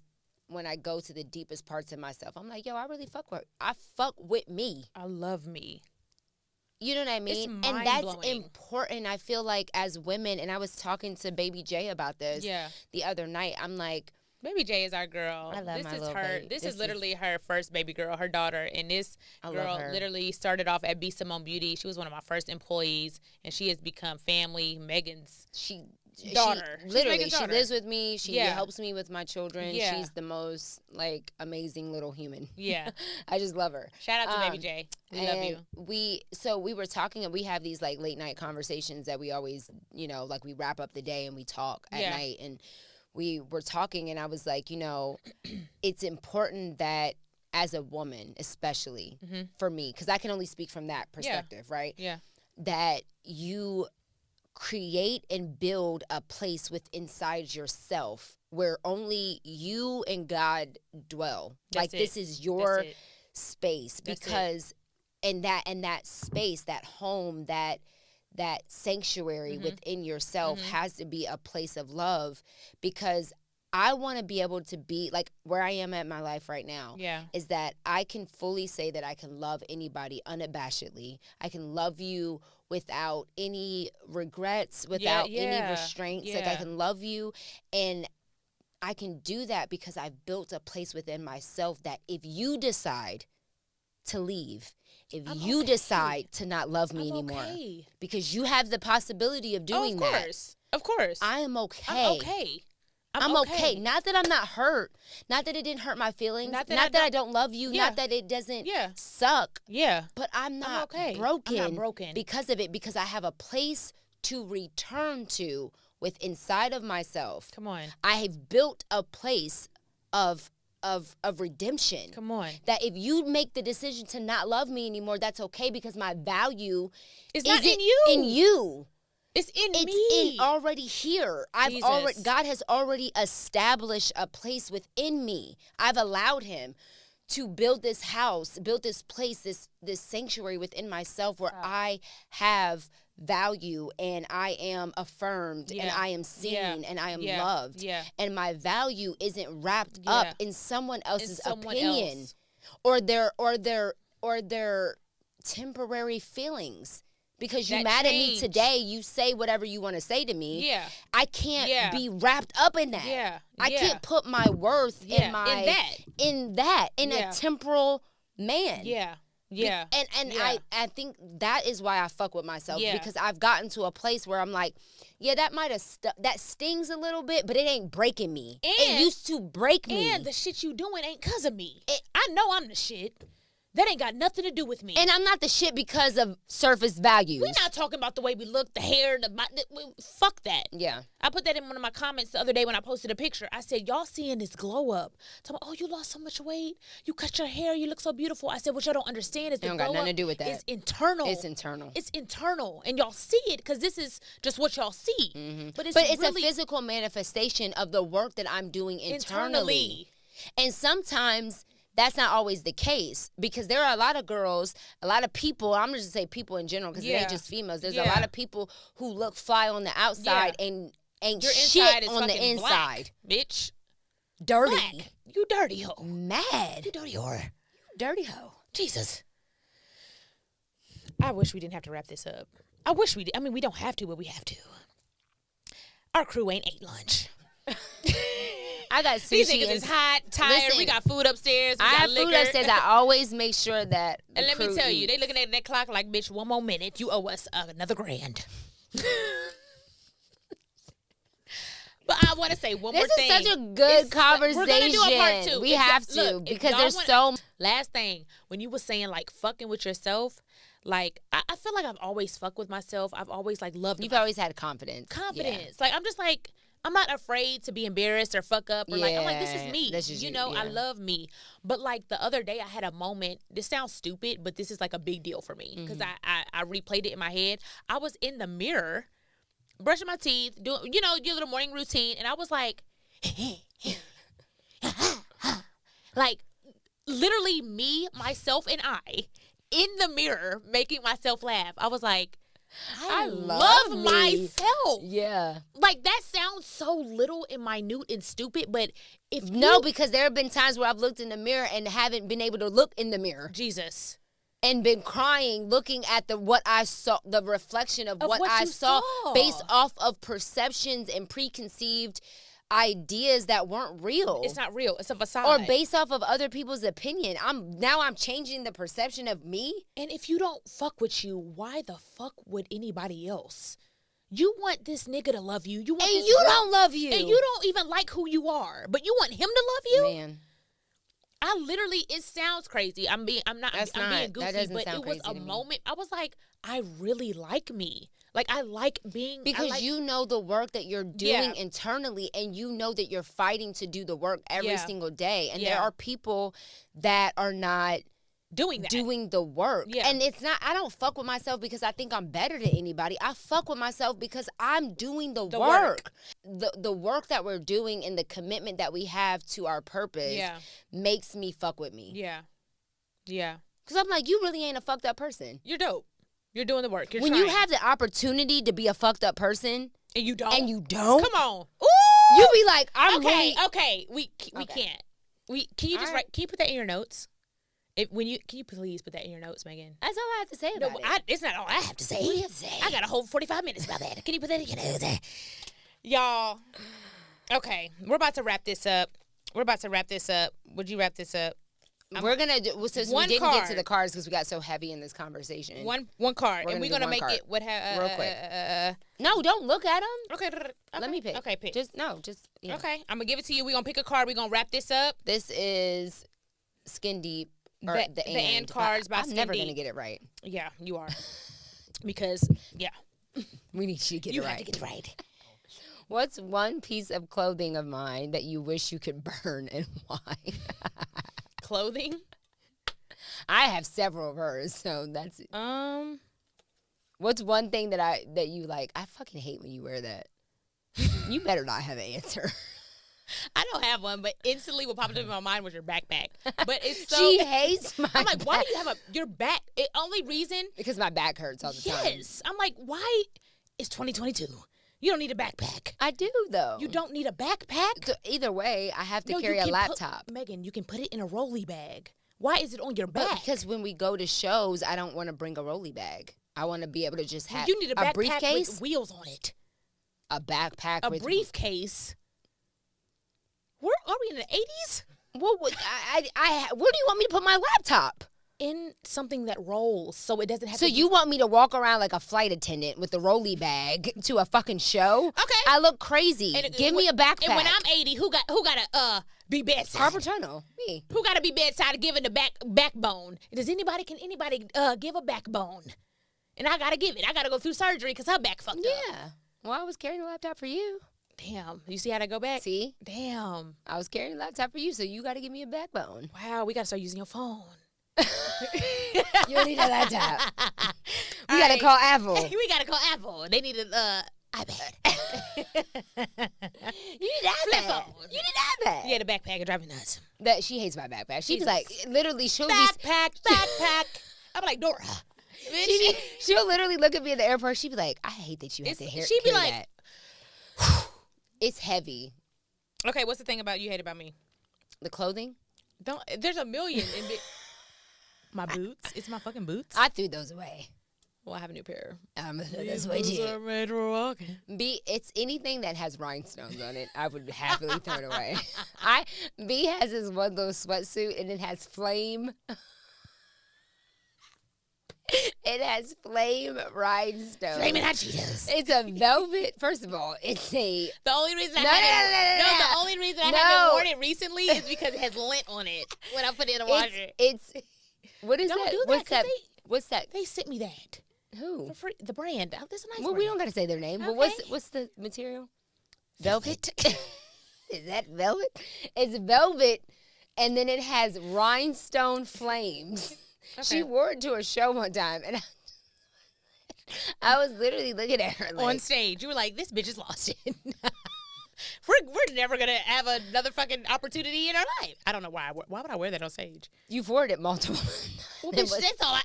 go to the deepest parts of myself, I'm like, yo, I really fuck with me. I love me. You know what I mean? And that's important. I feel like as women, and I was talking to Baby J about this the other night. I'm like, Baby J is our girl. I love my little baby. This is literally her first baby girl, her daughter. And this girl literally started off at B.Simone Beauty. She was one of my first employees, and she has become family. Megan's daughter. Literally, she lives with me. She helps me with my children. Yeah. She's the most like amazing little human. Yeah. I just love her. Shout out to Baby J. We love you. We were talking, and we have these like late night conversations that we always, you know, like we wrap up the day and we talk at night, and we were talking, and I was like, you know, it's important that as a woman, especially for me, because I can only speak from that perspective, right? Yeah. That you create and build a place inside yourself where only you and God dwell. This is your space, because in that space, that home, that sanctuary within yourself has to be a place of love, because I want to be able to be like where I am at my life right now is that I can fully say that I can love anybody unabashedly. I can love you without any regrets, without any restraints. Like I can love you, and I can do that because I've built a place within myself that if you decide to leave, if you decide to not love me anymore, because you have the possibility of doing that. Of course. I am okay. I'm okay. Not that I'm not hurt. Not that it didn't hurt my feelings. Not that I don't love you. Not that it doesn't suck. Yeah. But I'm not broken. I'm not broken because of it, because I have a place to return to inside of myself. Come on. I have built a place of redemption. Come on. That if you make the decision to not love me anymore, that's okay, because my value isn't in you. It's in already here. God has already established a place within me. I've allowed him to build this house, build this place, this sanctuary within myself where I have value and I am affirmed and I am seen and I am loved. Yeah. And my value isn't wrapped up in someone else's opinion or their temporary feelings. Because you're mad at me today, you say whatever you want to say to me. Yeah. I can't be wrapped up in that. Yeah. I can't put my worth in a temporal man. Yeah. Yeah. And I think that is why I fuck with myself, because I've gotten to a place where I'm like, that might have that stings a little bit, but it ain't breaking me. It used to break me. And the shit you doing ain't cause of me. I know I'm the shit. That ain't got nothing to do with me. And I'm not the shit because of surface values. We're not talking about the way we look, the hair, fuck that. Yeah. I put that in one of my comments the other day when I posted a picture. I said, y'all seeing this glow up. Talking about, oh, you lost so much weight. You cut your hair. You look so beautiful. I said, what y'all don't understand is the glow up. It don't got nothing to do with that. It's internal. It's internal. It's internal. And y'all see it because this is just what y'all see. Mm-hmm. But it's really a physical manifestation of the work that I'm doing internally. And sometimes that's not always the case, because there are a lot of girls, a lot of people, I'm just going to say people in general, because it ain't just females. There's a lot of people who look fly on the outside and ain't shit on the inside. Black, bitch. Dirty. Black. You dirty hoe. Mad. You dirty whore. Dirty hoe. Jesus. I wish we didn't have to wrap this up. I wish we did. I mean, we don't have to, but we have to. Our crew ain't ate lunch. I got sushi. These niggas is hot, tired. Listen, we got food upstairs. I have liquor. Food upstairs. I always make sure that. And let me tell you, they looking at that clock like, bitch, one more minute, you owe us another $1,000. But I want to say one more thing. This is such a good conversation. We're gonna do a part 2. We have to, because there's so. Last thing, when you were saying like fucking with yourself. Like, I feel like I've always fucked with myself. I've always, like, loved You've always had confidence. Confidence. Yeah. Like, I'm just like, I'm not afraid to be embarrassed or fuck up or like, I'm like, this is me. You know, I love me. But like the other day I had a moment, this sounds stupid, but this is like a big deal for me because I replayed it in my head. I was in the mirror, brushing my teeth, doing, you know, your little morning routine. And I was like, like literally me, myself, and I in the mirror making myself laugh. I was like, I love myself. Yeah. Like, that sounds so little and minute and stupid, but if No, because there have been times where I've looked in the mirror and haven't been able to look in the mirror. Jesus. And been crying, looking at what I saw, the reflection of what I saw based off of perceptions and preconceived ideas that weren't real. It's not real. It's a facade. Or based off of other people's opinion. I'm changing the perception of me. And if you don't fuck with you, why the fuck would anybody else? You want this nigga to love you. You want and you don't love you. And you don't even like who you are. But you want him to love you? Man. I literally, it sounds crazy. I'm being goofy, but it was a moment. I was like, I really like me. Like, I like being... Because you know the work that you're doing internally, and you know that you're fighting to do the work every single day. And there are people that are not... doing the work. Yeah. And it's not... I don't fuck with myself because I think I'm better than anybody. I fuck with myself because I'm doing the work. The work that we're doing and the commitment that we have to our purpose makes me fuck with me. Yeah. Yeah. Because I'm like, you really ain't a fucked up person. You're dope. You're doing the work. You're when trying. You have the opportunity to be a fucked up person and you don't. Come on. Ooh! You be like, I'm okay. We can't. Can you just write? Can you put that in your notes? Can you please put that in your notes, Megan? That's all I have to say about it. It's not all I have to say. What do you have to say? I got a whole 45 minutes about that. Can you put that in your notes? Y'all. Okay, we're about to wrap this up. Would you wrap this up? We're gonna do since we didn't get to the cards because we got so heavy in this conversation. One card, and we're gonna make it real quick. No, don't look at them. Okay, let me pick. Okay, pick. Yeah. Okay, I'm gonna give it to you. We're gonna pick a card. We're gonna wrap this up. This is Skin Deep. Or the and cards by Skin Deep. I'm never gonna get it right. Yeah, you are. Because we need you to get it right. You have to get it right. What's one piece of clothing of mine that you wish you could burn, and why? Clothing? I have several of hers, so that's What's one thing that you like? I fucking hate when you wear that. You better not have an answer. I don't have one, but instantly what popped up in my mind was your backpack. But it's so... She hates my I'm like, why do you have your back? Only reason... Because my back hurts all the time. Yes. I'm like, why? It's 2022. You don't need a backpack. I do, though. You don't need a backpack? So either way, I have to carry a laptop. Megan, you can put it in a rolly bag. Why is it on your back? Because when we go to shows, I don't want to bring a rolly bag. I want to be able to just have you need a backpack briefcase with wheels on it. A backpack with... A briefcase? Where are we in the 80s? Where do you want me to put my laptop? In something that rolls, so it doesn't have to... So you want me to walk around like a flight attendant with the rolly bag to a fucking show? Okay. I look crazy. Give me a backpack. And when I'm 80, who gotta be bedside? Carpal tunnel. Me. Who gotta be bedside to giving the backbone? Can anybody give a backbone? And I gotta give it. I gotta go through surgery because her back fucked up. Yeah. Well, I was carrying a laptop for you. Damn. You see how that go back? See? Damn. I was carrying a laptop for you, so you gotta give me a backbone. Wow, we gotta start using your phone. You don't need a laptop. We gotta call Apple. We gotta call Apple. They need an iPad. You need an iPad. You need an iPad. Yeah, the backpack drive me nuts. That she hates my backpack. She's like, literally, she'll backpack. I'm like, Dora. She'll literally look at me at the airport. She'd be like, I hate that you have to carry that. She'd be like, it's heavy. Okay, what's the thing about you hate about me? The clothing? There's a million. My boots. It's my fucking boots. I threw those away. Well, I have a new pair. I'm gonna throw those away too. These are made for walking. It's anything that has rhinestones on it. I would happily throw it away. B has this one little sweatsuit and it has flame. It has flame rhinestones. Flaming hot Cheetos. It's a velvet. First of all, it's a... The only reason the only reason I haven't worn it recently is because it has lint on it when I put it in the washer. What is that? What's that? They sent me that. Who? For free. The brand. That's a nice brand. We don't got to say their name. Okay. But what's the material? Velvet. Is that velvet? It's velvet, and then it has rhinestone flames. Okay. She wore it to a show one time, and I was literally looking at her like, on stage. You were like, "This bitch is lost it. We're never gonna have another fucking opportunity in our life." I don't know why. Why would I wear that on stage? You've worn it multiple. Well, bitch, that's all.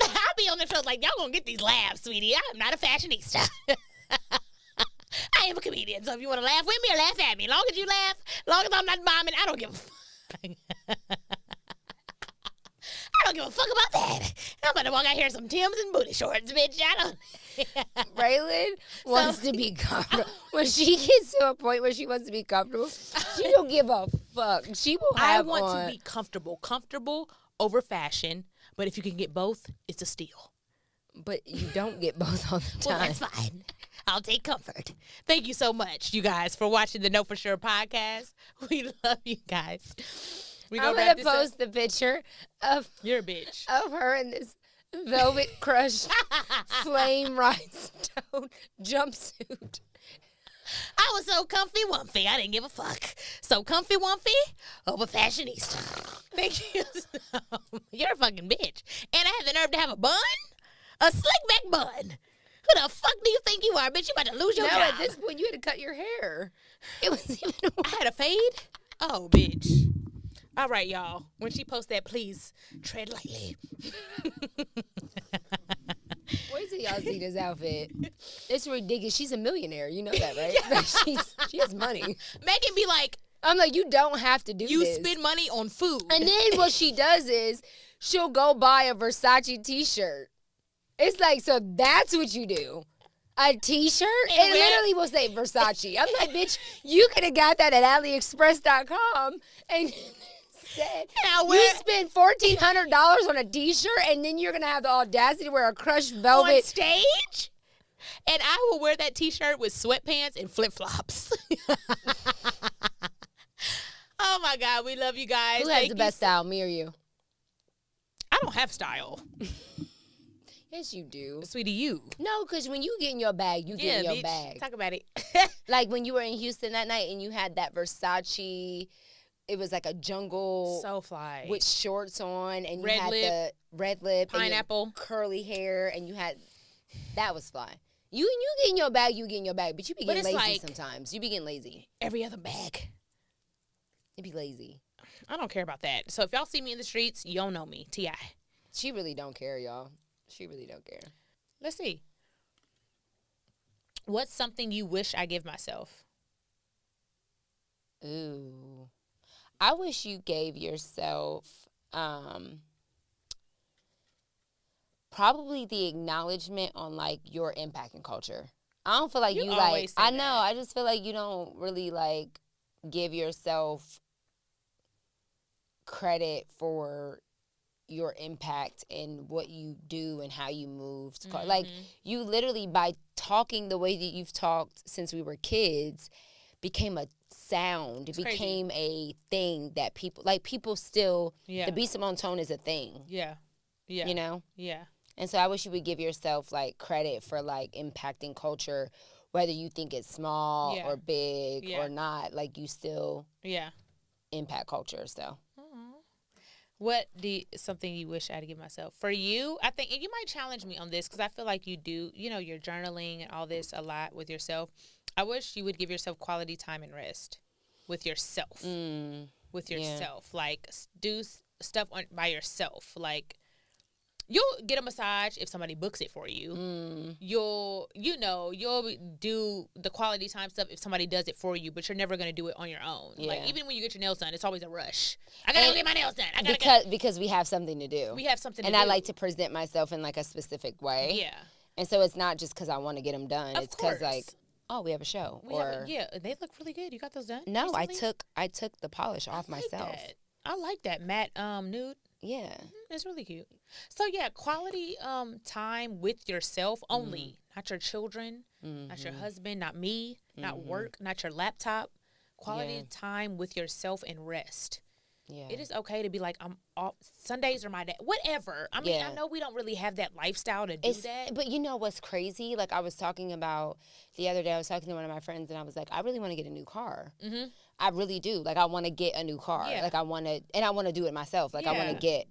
I'll be on the show like, y'all gonna get these laughs, sweetie. I'm not a fashionista. I am a comedian, so if you want to laugh with me or laugh at me, as long as you laugh, as long as I'm not bombing, I don't give a fuck. I don't give a fuck about that. I'm about to walk out here in some Timbs and booty shorts, bitch. I don't. Raylan wants to be comfortable. When she gets to a point where she wants to be comfortable, she don't give a fuck. She will have I want to be comfortable. Comfortable over fashion. But if you can get both, it's a steal. But you don't get both all the time. Well, that's fine. I'll take comfort. Thank you so much, you guys, for watching the Know For Sure podcast. We love you guys. I'm going to post the picture of... You're a bitch. Of her in this velvet crushed flame rhinestone jumpsuit. I was so comfy wumpy. I didn't give a fuck. So comfy wumpy over fashionista. Thank you. You're a fucking bitch. And I have the nerve to have a bun? A slick back bun. Who the fuck do you think you are, bitch? You about to lose your job. At this point, you had to cut your hair. It was even I had a fade? Oh, bitch. All right, y'all. When she posts that, please tread lightly. Wait till y'all see this outfit. It's ridiculous. She's a millionaire. You know that, right? She has money. Megan be like, I'm like, you don't have to do this. You spend money on food. And then what she does is she'll go buy a Versace t-shirt. It's like, so that's what you do. A t-shirt? It literally will say Versace. I'm like, bitch, you could have got that at AliExpress.com and said, you spend $1,400 on a t-shirt and then you're going to have the audacity to wear a crushed velvet. On stage? And I will wear that t-shirt with sweatpants and flip-flops. Oh, my God. We love you guys. Who has the best style, me or you? I don't have style. Yes, you do. Sweetie, you. No, because when you get in your bag, you get in your bag. Talk about it. Like when you were in Houston that night and you had that Versace, it was like a jungle. So fly. With shorts on and you red had lip, the red lip. pineapple. And curly hair and you had, that was fly. You get in your bag, you get in your bag. But you be getting lazy like sometimes. You be getting lazy. Every other bag. You be lazy. I don't care about that. So if y'all see me in the streets, you don't know me. T.I. She really don't care, y'all. She really don't care. Let's see. What's something you wish I give myself? Ooh. I wish you gave yourself probably the acknowledgement on, like, your impact in culture. I don't feel like you like, I know, I just feel like you don't really, like, give yourself credit for your impact and what you do and how you move. Mm-hmm. Like, you literally, by talking the way that you've talked since we were kids, became a sound. It became a thing that people still, the B.Simone tone is a thing. Yeah. Yeah. You know? Yeah. And so I wish you would give yourself, like, credit for, like, impacting culture, whether you think it's small or big or not. Like, you still impact culture, so. What something you wish I had to give myself? For you, I think, and you might challenge me on this because I feel like you do, you're journaling and all this a lot with yourself. I wish you would give yourself quality time and rest with yourself. With yourself. Like, do stuff by yourself. Like, you'll get a massage if somebody books it for you. You'll do the quality time stuff if somebody does it for you, but you're never going to do it on your own. Yeah. Like, even when you get your nails done, it's always a rush. I got to get my nails done. Because we have something to do. We have something to do. And I like to present myself in, like, a specific way. Yeah. And so it's not just because I want to get them done. It's because, like, oh, we have a show. They look really good. You got those done? No, recently? I took the polish off myself. I like that matte nude. Yeah. It's really cute. So, yeah, quality time with yourself only. Not your children, not your husband, not me, not work, not your laptop. Quality time with yourself and rest. Yeah. It is okay to be like, I'm off. Sundays are my day. Whatever. I mean, I know we don't really have that lifestyle to do that. But you know what's crazy? Like, I was talking about the other day, I was talking to one of my friends, and I was like, I really want to get a new car. Mm-hmm. I really do. Like, I want to get a new car. Yeah. Like, I want to do it myself. Like, I want to get.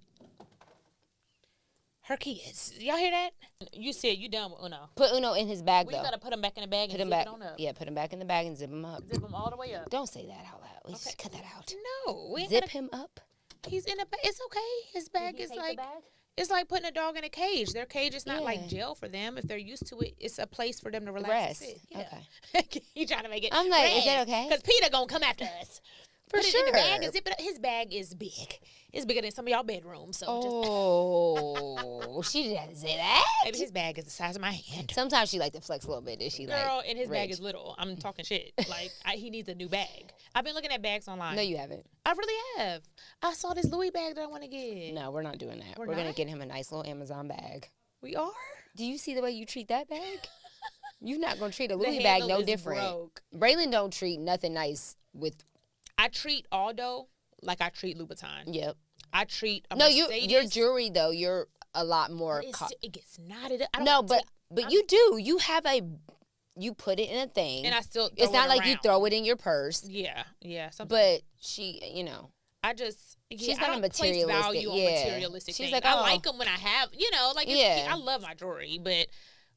Her kids. Y'all hear that? You said you done with Uno. Put Uno in his bag, though. You got to put him back in the bag and zip it on up. Yeah, put him back in the bag and zip him up. Zip him all the way up. Don't say that out loud. Okay. Cut that out. No. Zip him up. He's in a bag. It's okay. His bag is like... It's like putting a dog in a cage. Their cage is not like jail for them. If they're used to it, it's a place for them to relax. Rest. Yeah. Okay. You trying to make it I'm like, rest. Is that okay? Because PETA going to come after us. For sure. It in the bag and zip it up. His bag is big. It's bigger than some of y'all bedrooms. So she didn't have to say that. Maybe his bag is the size of my hand. Sometimes she like to flex a little bit. Does she? Girl, and his bag is little. I'm talking shit. Like, he needs a new bag. I've been looking at bags online. No, you haven't. I really have. I saw this Louis bag that I want to get. No, we're not doing that. We're going to get him a nice little Amazon bag. We are? Do you see the way you treat that bag? You're not going to treat a Louis bag no different. Broke. Braylon don't treat nothing nice with... I treat Aldo like I treat Louboutin. Yep. I treat a Mercedes. Your jewelry, though, you're a lot more... It gets knotted. But you do. You have you put it in a thing. And I still it's not like you throw it in your purse. Yeah. But she, I just... she's not a materialistic. I don't place value on materialistic things. Like, I like them when I have, like, I love my jewelry, but...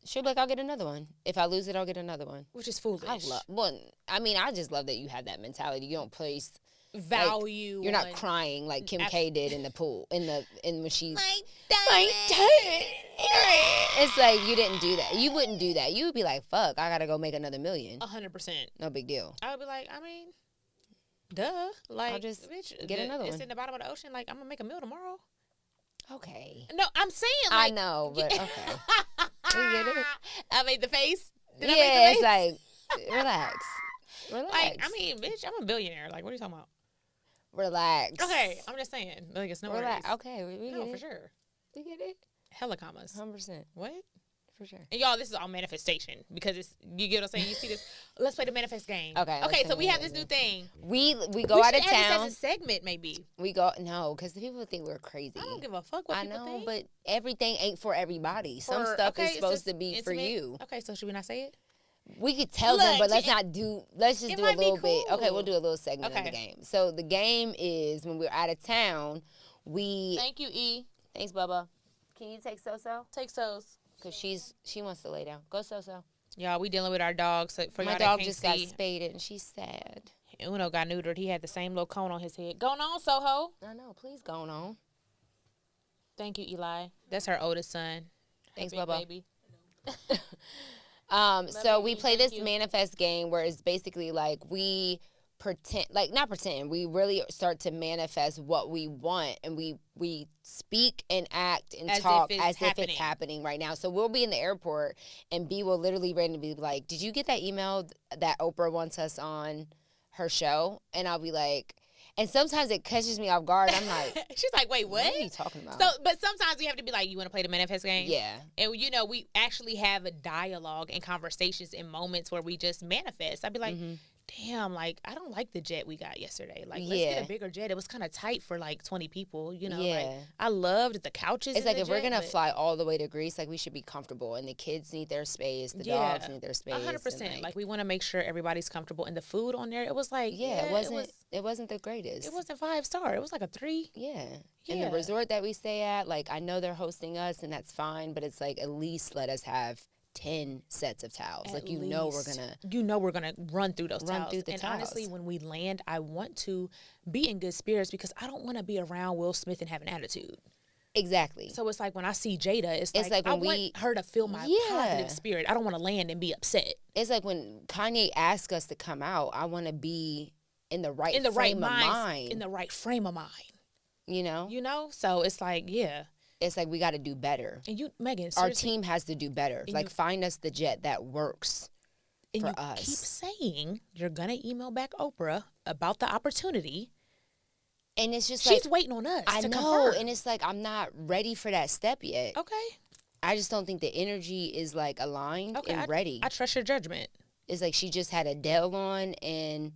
She'll be like, I'll get another one. If I lose it, I'll get another one. Which is foolish. I just love that you have that mentality. You don't place value. You're not crying like Kim K did in the pool when she it's like you didn't do that. You wouldn't do that. You would be like, fuck, I gotta go make another $1,000,000. 100%. No big deal. I would be like, duh. Like, I'll just get another one. It's in the bottom of the ocean. Like, I'm gonna make a meal tomorrow. Okay. No, I'm saying, like, I know, but okay. We get it. I made the face. Did I make the face? It's like, relax. Like, bitch, I'm a billionaire. Like, what are you talking about? Relax. Okay, I'm just saying. Like, it's no relax. Okay, we get it. For sure. We get it. Hella commas. 100%. What? For sure. And y'all, this is all manifestation because you get what I'm saying. You see this? Let's play the manifest game. Okay. So we have this new thing. We go out of town. This as a segment, maybe. We go because the people think we're crazy. I don't give a fuck what people think. But everything ain't for everybody. Some stuff is supposed to be for you. Okay, so should we not say it? We could tell them, but let's just do a little bit. Okay, we'll do a little segment of the game. So the game is when we're out of town, Thank you, E. Thanks, Bubba. Can you take So-So? Take So's. Because she wants to lay down. Go, So-So. Y'all, we dealing with our dogs. So for my y'all dog just got spaded, and she's sad. Uno got neutered. He had the same little cone on his head. Going on, Soho. I know. Please go on. Thank you, Eli. That's her oldest son. Thanks, Bubba. Baby. So we play this manifest game where it's basically like we we really start to manifest what we want, and we speak and act and talk as if it's happening right now. So we'll be in the airport, and B will literally randomly be like, did you get that email that Oprah wants us on her show? And I'll be like, and sometimes it catches me off guard. I'm like, she's like, wait, what? What are you talking about? So, but sometimes we have to be like, you want to play the manifest game? Yeah. And we actually have a dialogue and conversations in moments where we just manifest. I'd be like, damn, like, I don't like the jet we got yesterday. Like, let's get a bigger jet. It was kind of tight for like 20 people, Like, I loved the couches. It's like if we're going to fly all the way to Greece, like, we should be comfortable. And the kids need their space. The dogs need their space. 100%. Like, we want to make sure everybody's comfortable. And the food on there, it was like, it wasn't the greatest. It wasn't 5-star. It was like a 3. Yeah. And the resort that we stay at, like, I know they're hosting us, and that's fine. But it's like, at least let us have 10 sets of towels. We're gonna run through those towels. And honestly, when we land, I want to be in good spirits because I don't want to be around Will Smith and have an attitude. Exactly. So it's like when I see Jada, it's like I want her to feel my positive spirit. I don't want to land and be upset. It's like when Kanye asked us to come out, I want to be in the right frame of mind. In the right frame of mind. You know? So it's like, it's like we got to do better. And Megan, our team has to do better. Like, find us the jet that works for us. And you keep saying you're going to email back Oprah about the opportunity. And it's just she's waiting on us. I know. Confirm. And it's like, I'm not ready for that step yet. Okay. I just don't think the energy is like aligned and ready. I trust your judgment. It's like she just had Adele on, and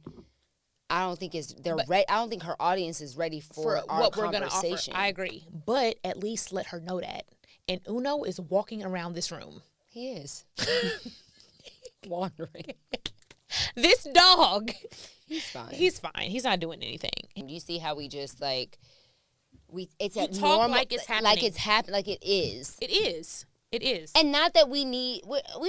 I don't think I don't think her audience is ready for our what we're gonna offer. I agree, but at least let her know that. And Uno is walking around this room. He is wandering. This dog. He's fine. He's fine. He's not doing anything. And you see how we just like it's a normal, like it's happening. Like it's happening. Like it is. It is. It is. And not that we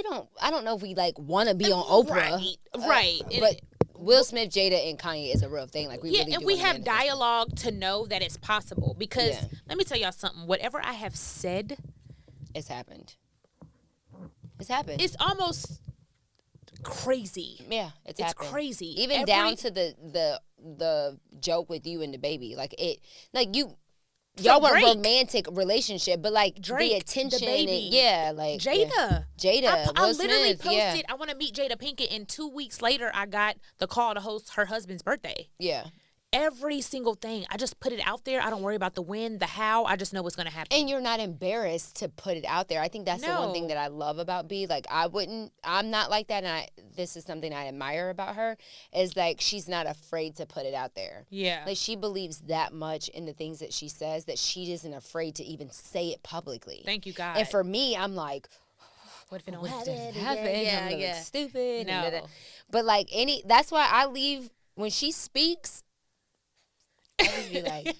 don't. I don't know if we like want to be on Oprah. Right. But Will Smith, Jada, and Kanye is a real thing. Like we really and we have dialogue to know that it's possible. Because let me tell y'all something. Whatever I have said, it's happened. It's happened. It's almost crazy. Yeah, it's happened. Crazy. Even down to the joke with you and the baby. Like it. Like you. Y'all were a romantic relationship, but like Drake, the attention, the baby, and, like Jada. I literally Smith, posted, I want to meet Jada Pinkett, and 2 weeks later, I got the call to host her husband's birthday. Yeah. Every single thing, I just put it out there. I don't worry about the when, the how. I just know what's going to happen. And you're not embarrassed to put it out there. I think that's the one thing that I love about B. Like I'm not like that, and this is something I admire about her, is like she's not afraid to put it out there. Yeah. Like she believes that much in the things that she says that she isn't afraid to even say it publicly. Thank you, God. And for me, I'm like, what if it don't happen? I'm gonna look stupid. No. But like that's why I leave when she speaks. I just be like,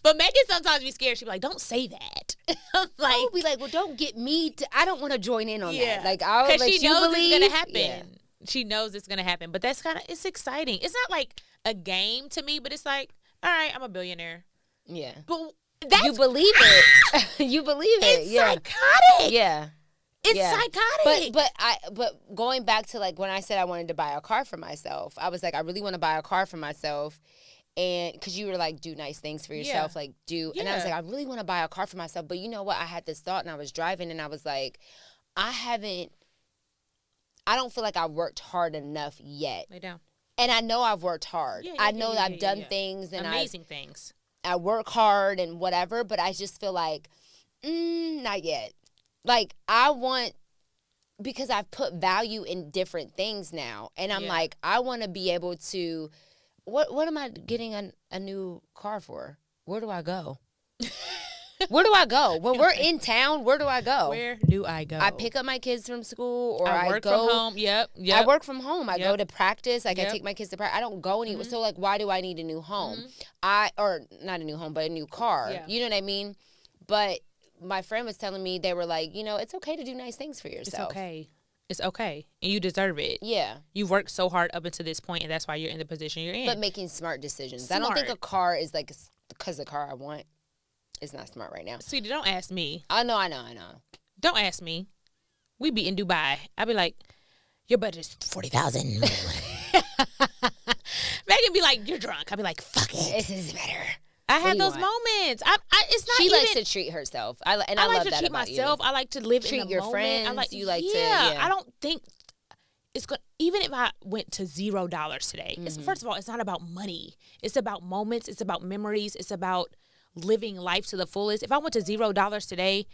but Megan sometimes be scared. She be like, "Don't say that." I'm like, I'll be like, "Well, don't get me. I don't want to join in on that." Like, because she knows it's gonna happen. Yeah. She knows it's gonna happen. But that's it's exciting. It's not like a game to me, but it's like, all right, I'm a billionaire. Yeah, but you believe it. You believe it. It's psychotic. Yeah. It's psychotic. But going back to like when I said I wanted to buy a car for myself, I was like, I really want to buy a car for myself. And because you were like, do nice things for yourself, and I was like, I really want to buy a car for myself. But you know what? I had this thought and I was driving and I was like, I don't feel like I worked hard enough yet. Lay down. And I know I've worked hard. I know that I've done things. And amazing things. I work hard and whatever, but I just feel like, not yet. Like because I've put value in different things now. And I'm like, I want to be able to... What am I getting a new car for? Where do I go? Where do I go? When we're in town, where do I go? Where do I go? I pick up my kids from school or I work from home. Yep. I work from home. I go to practice. Like I take my kids to practice. I don't go anywhere. So like why do I need a new home? Or not a new home, but a new car. Yeah. You know what I mean? But my friend was telling me, they were like, it's okay to do nice things for yourself. It's okay. And you deserve it. Yeah. You've worked so hard up until this point, and that's why you're in the position you're in. But making smart decisions. I don't think a car is like, because the car I want is not smart right now. Sweetie, don't ask me. I know. Don't ask me. We be in Dubai. I'd be like, your budget's $40,000. Megan be like, you're drunk. I'd be like, fuck it. This is better. I have those moments. It's not. She likes to treat herself. I like love to that treat about myself. I like to live treat in the your moment. friends. I like you like to. Yeah. I don't think it's good. Even if I went to $0 today, first of all, it's not about money. It's about moments. It's about memories. It's about living life to the fullest. If I went to $0 today,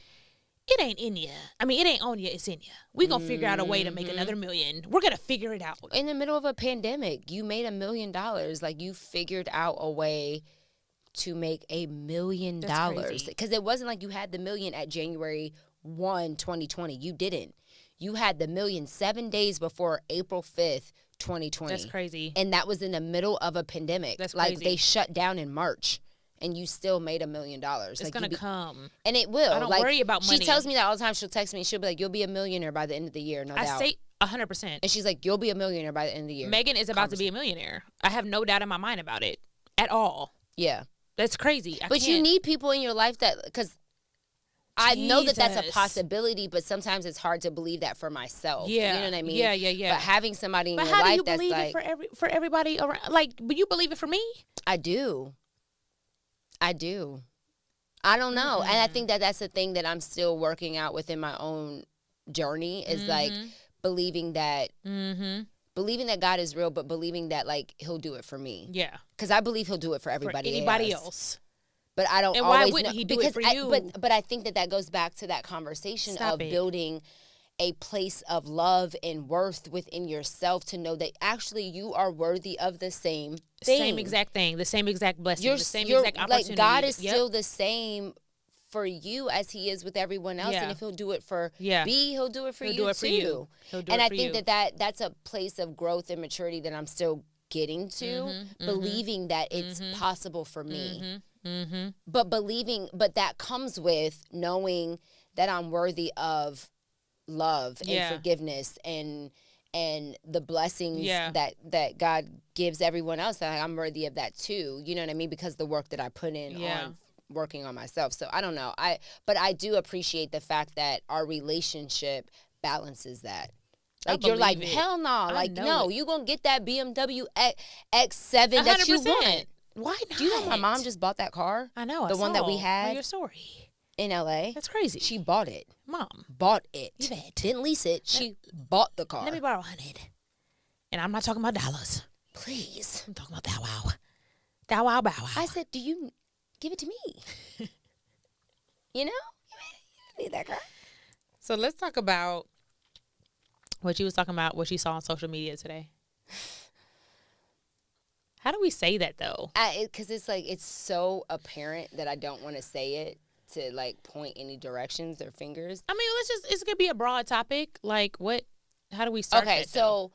it ain't in you. I mean, it ain't on you. It's in you. We gonna figure out a way to make another million. We're gonna figure it out. In the middle of a pandemic, you made $1 million. Like you figured out a way to make $1 million. Because it wasn't like you had the million at January 1, 2020. You didn't. You had the million 7 days before April 5th, 2020. That's crazy. And that was in the middle of a pandemic. That's crazy. Like they shut down in March and you still made $1 million. It's like, going to come. And it will. I don't worry about money. She tells me that all the time. She'll text me. She'll be like, you'll be a millionaire by the end of the year. No doubt. I say 100%. And she's like, you'll be a millionaire by the end of the year. Megan is about to be a millionaire. I have no doubt in my mind about it at all. Yeah. That's crazy. But you need people in your life that, because I know that that's a possibility, but sometimes it's hard to believe that for myself. Yeah. You know what I mean? Yeah. But having somebody in your life that's like. But how do you believe it for everybody around? Like, but you believe it for me? I do. I don't know. And I think that that's the thing that I'm still working out within my own journey is like believing that God is real, but believing that like he'll do it for me. Yeah. Because I believe he'll do it for everybody else. But I don't and always why wouldn't he do it for you? But I think that goes back to that conversation of building a place of love and worth within yourself to know that actually you are worthy of the same thing. Same exact thing, the same exact blessing, the same exact opportunity. Like God is still the same for you as he is with everyone else. And if he'll do it for B, he'll do it for you too. And I think that's a place of growth and maturity that I'm still getting to, believing that it's possible for me. But that comes with knowing that I'm worthy of love and forgiveness and the blessings that God gives everyone else. That I'm worthy of that too. You know what I mean? Because the work that I put in on working on myself. So I don't know. But I do appreciate the fact that our relationship balances that. Like you're like, hell no. Like, no, you gonna get that BMW X7 that you want. Why not? Do you know my mom just bought that car? I know. The one that we had. Oh, your story. In LA. That's crazy. She bought it. Mom. Bought it. Yvette. Didn't lease it. She bought the car. Let me borrow 100. And I'm not talking about dollars. Please. I'm talking about thou wow. Thou wow bow wow. I said, do you give it to me? You know? You need that car. So let's talk about what you was talking about, what you saw on social media today. How do we say that though? Because it's like, it's so apparent that I don't want to say it to like point any directions or fingers. I mean, it's going to be a broad topic. Like how do we start that? So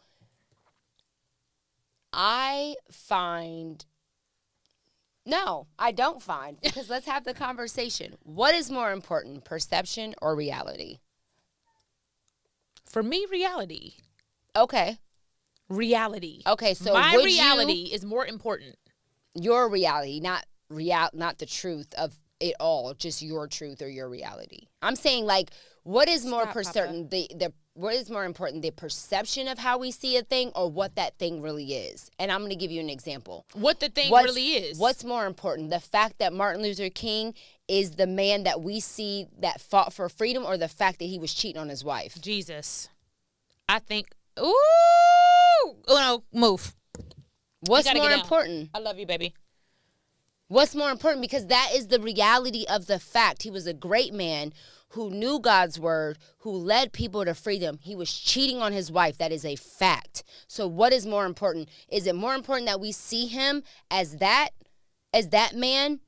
I don't find, because let's have the conversation. What is more important, perception or reality? For me, reality. Okay. Reality. Okay, so my reality is more important. Your reality, not the truth of it all, just your truth or your reality. I'm saying, like, what is more certain? What is more important, the perception of how we see a thing or what that thing really is? And I'm going to give you an example. What the thing really is. What's more important, the fact that Martin Luther King is the man that we see that fought for freedom, or the fact that he was cheating on his wife? Jesus. I think, oh no, move. What's more important? I love you, baby. What's more important? Because that is the reality of the fact. He was a great man who knew God's word, who led people to freedom. He was cheating on his wife. That is a fact. So what is more important? Is it more important that we see him as that man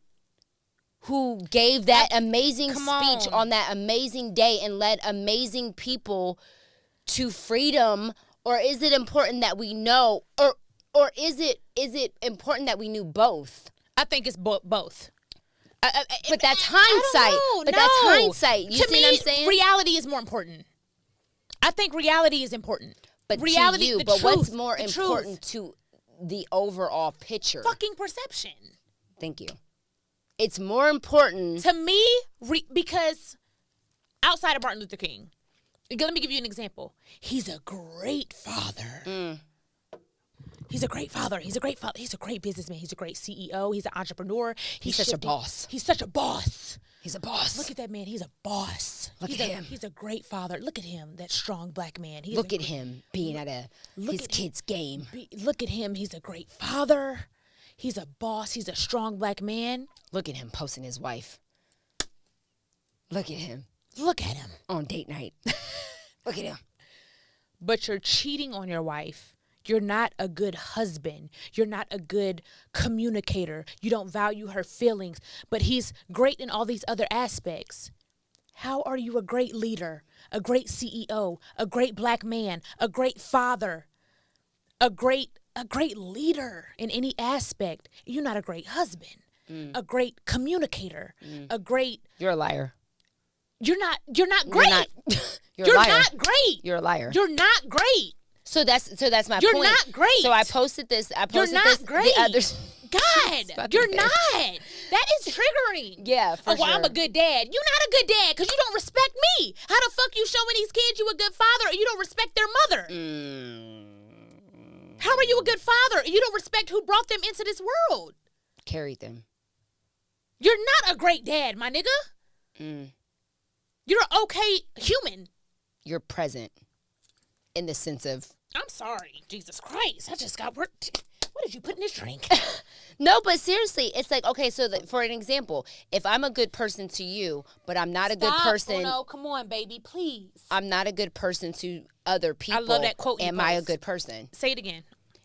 who gave that amazing speech on that amazing day and led amazing people to freedom? Or is it important that we know, or is it important that we knew both? I think it's both. But that's hindsight. That's hindsight. You see what I'm saying? Reality is more important. I think reality is important. But reality, to you, but truth, what's more important to the overall picture? Fucking perception. Thank you. It's more important to me because outside of Martin Luther King, let me give you an example. He's a great father. He's a great father. He's a great father. He's a great businessman. He's a great CEO. He's an entrepreneur. He's such a boss. He's such a boss. He's a boss. Look at that man. He's a boss. Look at him. He's a great father. Look at him, that strong black man. Look at him being at his kid's game. Look at him. He's a great father. He's a boss. He's a strong black man. Look at him posting his wife. Look at him. Look at him. On date night. Look at him. But you're cheating on your wife. You're not a good husband. You're not a good communicator. You don't value her feelings. But he's great in all these other aspects. How are you a great leader, a great CEO, a great black man, a great father, a great leader in any aspect? You're not a great husband, a great communicator, a great... You're a liar. You're not great. You're not great. You're a liar. You're not great. So that's my point. You're not great. So I posted this. You're not great. The other... God, you're not. That is triggering. Yeah, for sure. I'm a good dad. You're not a good dad because you don't respect me. How the fuck you showing these kids you a good father and you don't respect their mother? How are you a good father and you don't respect who brought them into this world? Carried them. You're not a great dad, my nigga. You're an okay human. You're present in the sense of... I'm sorry. Jesus Christ. I just got work. What did you put in this drink? No, but seriously, it's like, okay, so for an example, if I'm a good person to you, but I'm not a good person. Oh, no, come on, baby, please. I'm not a good person to other people. I love that quote. Am I a good person? Say it again.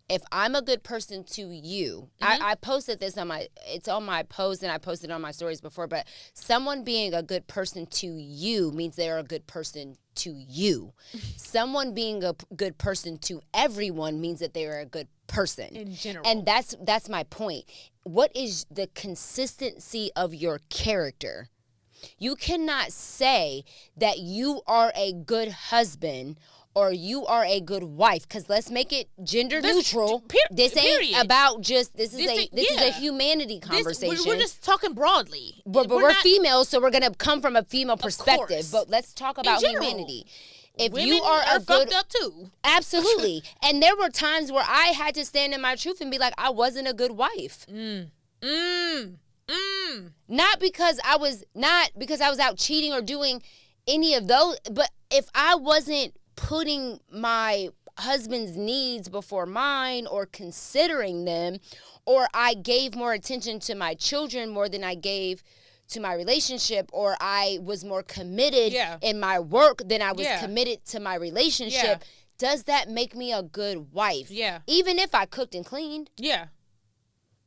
If I'm a good person to you, I posted this it's on my post and I posted it on my stories before, but someone being a good person to you means they're a good person to you. Someone being a good person to everyone means that they are a good person. In general. And that's my point. What is the consistency of your character? You cannot say that you are a good husband or you are a good wife, because let's make it gender neutral. This ain't about just this is a humanity conversation. We're just talking broadly. But we're females, so we're gonna come from a female perspective. But let's talk about humanity. If women you are a good, fucked up too. Absolutely. And there were times where I had to stand in my truth and be like, I wasn't a good wife. Not because I was out cheating or doing any of those, but if I wasn't putting my husband's needs before mine or considering them, or I gave more attention to my children more than I gave to my relationship, or I was more committed in my work than I was committed to my relationship, does that make me a good wife? Yeah. Even if I cooked and cleaned? Yeah.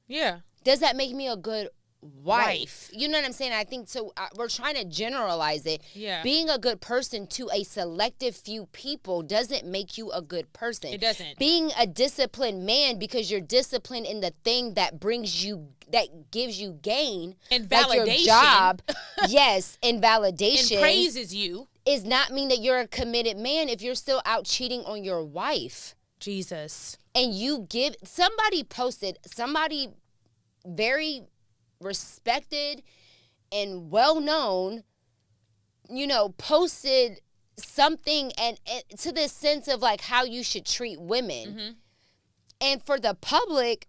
Yeah. Does that make me a good wife? You know what I'm saying? I think so. We're trying to generalize it. Yeah. Being a good person to a selective few people doesn't make you a good person. It doesn't. Being a disciplined man because you're disciplined in the thing that gives you gain and validation, like your job, yes, and validation, and praises you, is not mean that you're a committed man if you're still out cheating on your wife. Jesus. And somebody very respected and well-known, posted something and to this sense of like how you should treat women. And for the public,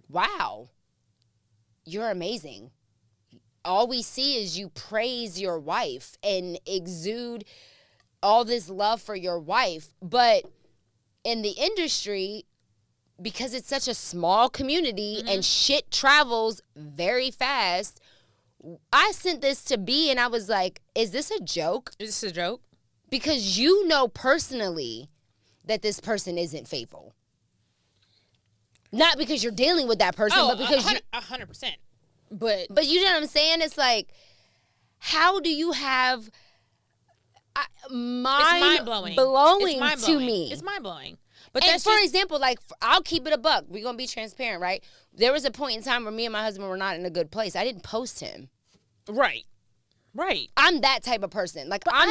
wow, you're amazing. All we see is you praise your wife and exude all this love for your wife. But in the industry, because it's such a small community and shit travels very fast, I sent this to B and I was like, is this a joke? Is this a joke? Because you know personally that this person isn't faithful. Not because you're dealing with that person, but because 100%. But you know what I'm saying? It's like, how do you have mind-blowing to me? It's mind-blowing. But and for example, like, I'll keep it a buck. We're going to be transparent, right? There was a point in time where me and my husband were not in a good place. I didn't post him. Right. I'm that type of person. Like, but I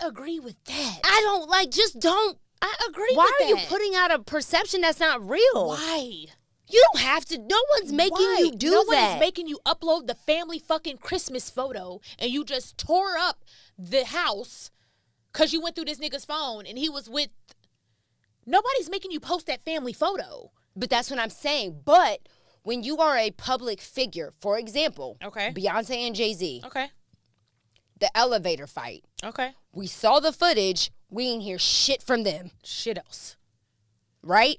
agree with that. Don't. I agree with that. Why are you putting out a perception that's not real? Why? You don't have to. No one's making you do that. No one's making you upload the family fucking Christmas photo and you just tore up the house because you went through this nigga's phone and he was with... Nobody's making you post that family photo. But that's what I'm saying. But when you are a public figure, for example, Beyonce and Jay-Z, the elevator fight, we saw the footage, we didn't hear shit from them. Shit else. Right?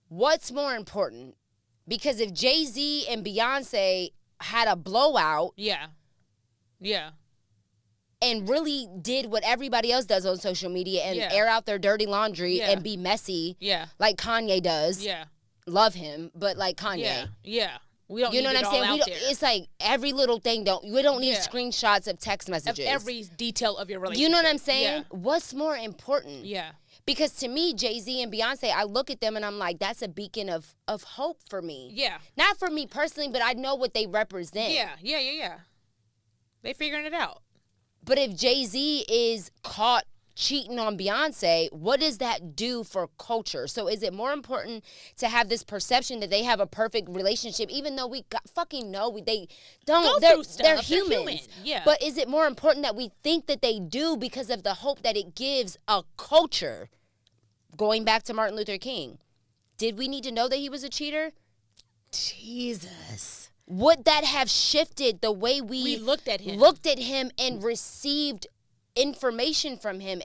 What's more important? Because if Jay-Z and Beyonce had a blowout, and really did what everybody else does on social media and air out their dirty laundry and be messy, like Kanye does. Love him, but like Kanye. We don't. You know what I'm saying? It's like every little thing. We don't need screenshots of text messages. Of every detail of your relationship. You know what I'm saying? What's more important? Yeah. Because to me, Jay-Z and Beyonce, I look at them and I'm like, that's a beacon of hope for me. Yeah. Not for me personally, but I know what they represent. Yeah. They figuring it out. But if Jay-Z is caught cheating on Beyonce, what does that do for culture? So is it more important to have this perception that they have a perfect relationship, even though we fucking know they don't? They're humans. Yeah. But is it more important that we think that they do because of the hope that it gives a culture? Going back to Martin Luther King, did we need to know that he was a cheater? Jesus. Would that have shifted the way we looked at him and received information from him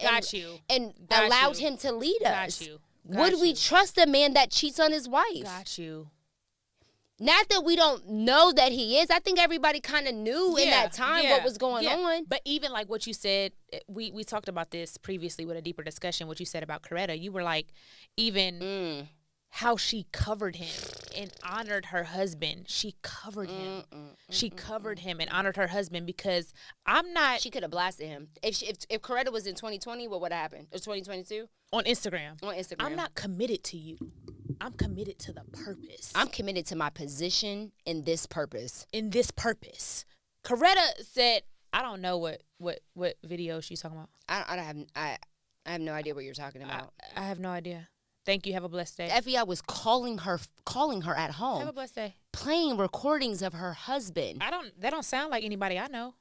and allowed him to lead us? Would we trust a man that cheats on his wife? Got you. Not that we don't know that he is. I think everybody kind of knew in that time what was going on. But even like what you said, we talked about this previously with a deeper discussion, what you said about Coretta. You were like, even how she covered him and honored her husband. She covered him. She covered him and honored her husband because I'm not. She could have blasted him. If Coretta was in 2020, what would have happened? Or 2022? On Instagram. I'm not committed to you. I'm committed to the purpose. I'm committed to my position in this purpose. Coretta said, I don't know what video she's talking about. I have no idea what you're talking about. I have no idea. Thank you. Have a blessed day. The FBI was calling her at home. Have a blessed day. Playing recordings of her husband. That don't sound like anybody I know.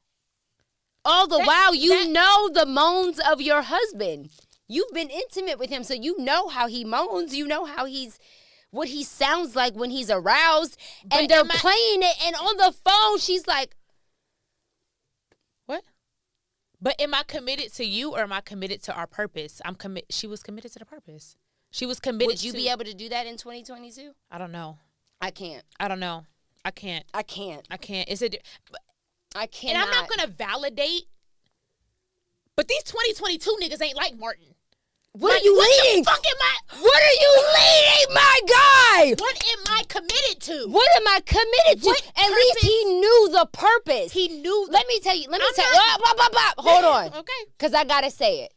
All the while you know the moans of your husband. You've been intimate with him, so you know how he moans. You know what he sounds like when he's aroused. And they're playing it, and on the phone, she's like, what? But am I committed to you or am I committed to our purpose? She was committed to the purpose. She was committed. Would you be able to do that in 2022? I don't know. I can't. I don't know. I can't. I can't. I cannot. And I'm not going to validate. But these 2022 niggas ain't like Martin. What are you leading? What the fuck what are you leading, my guy? What am I committed to? What am I committed to? At least he knew the purpose. He knew. Let me tell you. Hold on. Okay. Because I got to say it.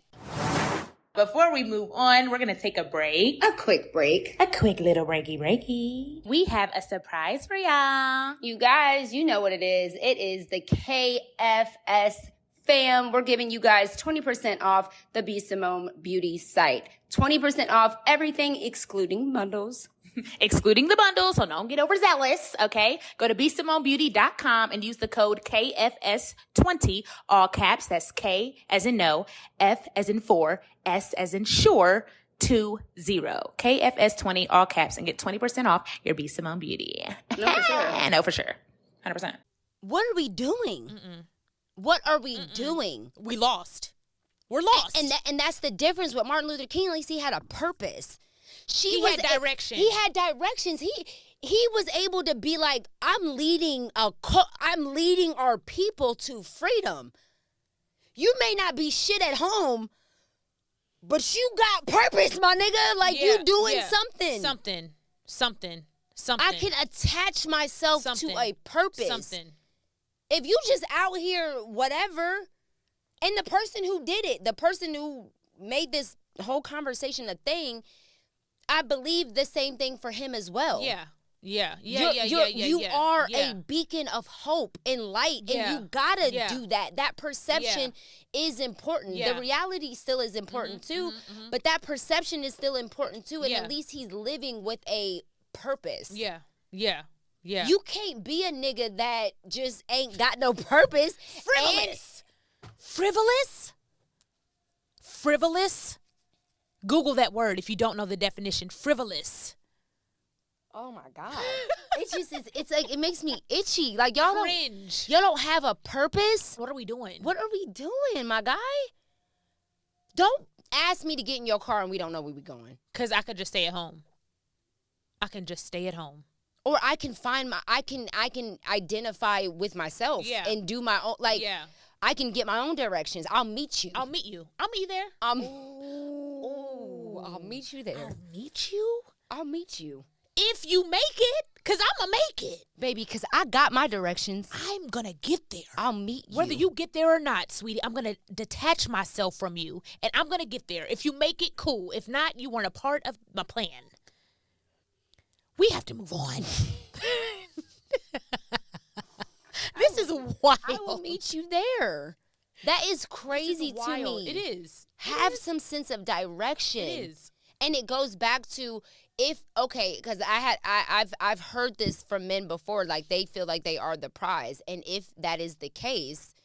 Before we move on, we're going to take a break. A quick break. A quick little breaky. We have a surprise for y'all. You guys, you know what it is. It is the KFS fam. We're giving you guys 20% off the BSimone Beauty site. 20% off everything excluding bundles. Excluding the bundles, so don't get overzealous, okay? Go to bsimonebeauty.com and use the code KFS20, all caps. That's K as in no, F as in 4, S as in sure, 20. KFS20, all caps, and get 20% off your BSimone Beauty. No, for sure. No, for sure. 100%. What are we doing? What are we doing? We lost. We're lost. And that's the difference with Martin Luther King. At least he had a purpose. He had direction. He had directions. He was able to be like, I'm leading our people to freedom. You may not be shit at home, but you got purpose, my nigga. Like you doing something. Something. I can attach myself to a purpose. Something. If you just out here, whatever, and the person who did it, the person who made this whole conversation a thing, I believe the same thing for him as well. You are a beacon of hope and light, and you gotta do that. That perception is important. The reality still is important too, but that perception is still important too, and at least he's living with a purpose. Yeah. You can't be a nigga that just ain't got no purpose. Frivolous. Google that word if you don't know the definition. Frivolous. Oh my God. It just is. It's like it makes me itchy. Like y'all cringe. Y'all don't have a purpose. What are we doing? What are we doing, my guy? Don't ask me to get in your car and we don't know where we going. Cause I could just stay at home. I can just stay at home. Or I can find I can identify with myself and do my own I can get my own directions. I'll meet you. I'll meet you there. I'll meet you there. I'll meet you. If you make it, because I'm going to make it. Baby, because I got my directions. I'm going to get there. I'll meet you. Whether you get there or not, sweetie, I'm going to detach myself from you, and I'm going to get there. If you make it, cool. If not, you weren't a part of my plan. We have to move on. This is wild. I will meet you there. That is crazy to me. It is. Have some sense of direction. It is. And it goes back to because I've heard this from men before, like they feel like they are the prize, and if that is the case,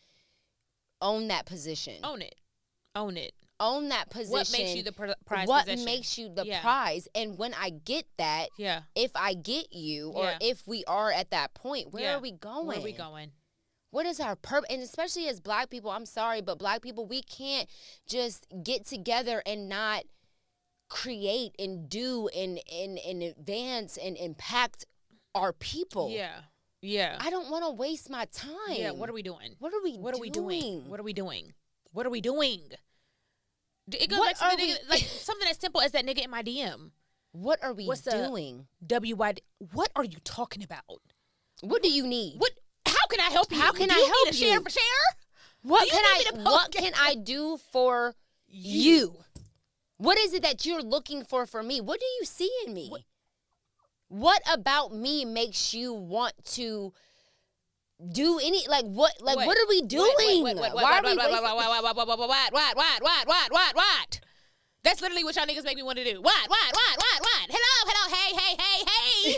own that position. Own it. Own that position. What makes you the prize? What makes you the prize? And when I get that, if I get you, or if we are at that point, where are we going? What is our purpose? And especially as Black people, I'm sorry, but Black people, we can't just get together and not create and do and advance and impact our people. Yeah. Yeah. I don't want to waste my time. Yeah. What are we doing? What are we doing? What are we doing? What are we doing? What are we doing? It goes What back to the are nigga, like something as simple as that nigga in my DM. What are we doing? WYD. What are you talking about? What do you need? What? How can I help you? How can I help you? Share for share? What can I do for you? What is it that you're looking for me? What do you see in me? What about me makes you want to do any, like, what are we doing? What? That's literally what y'all niggas make me want to do. What? Hello, hey. Hey.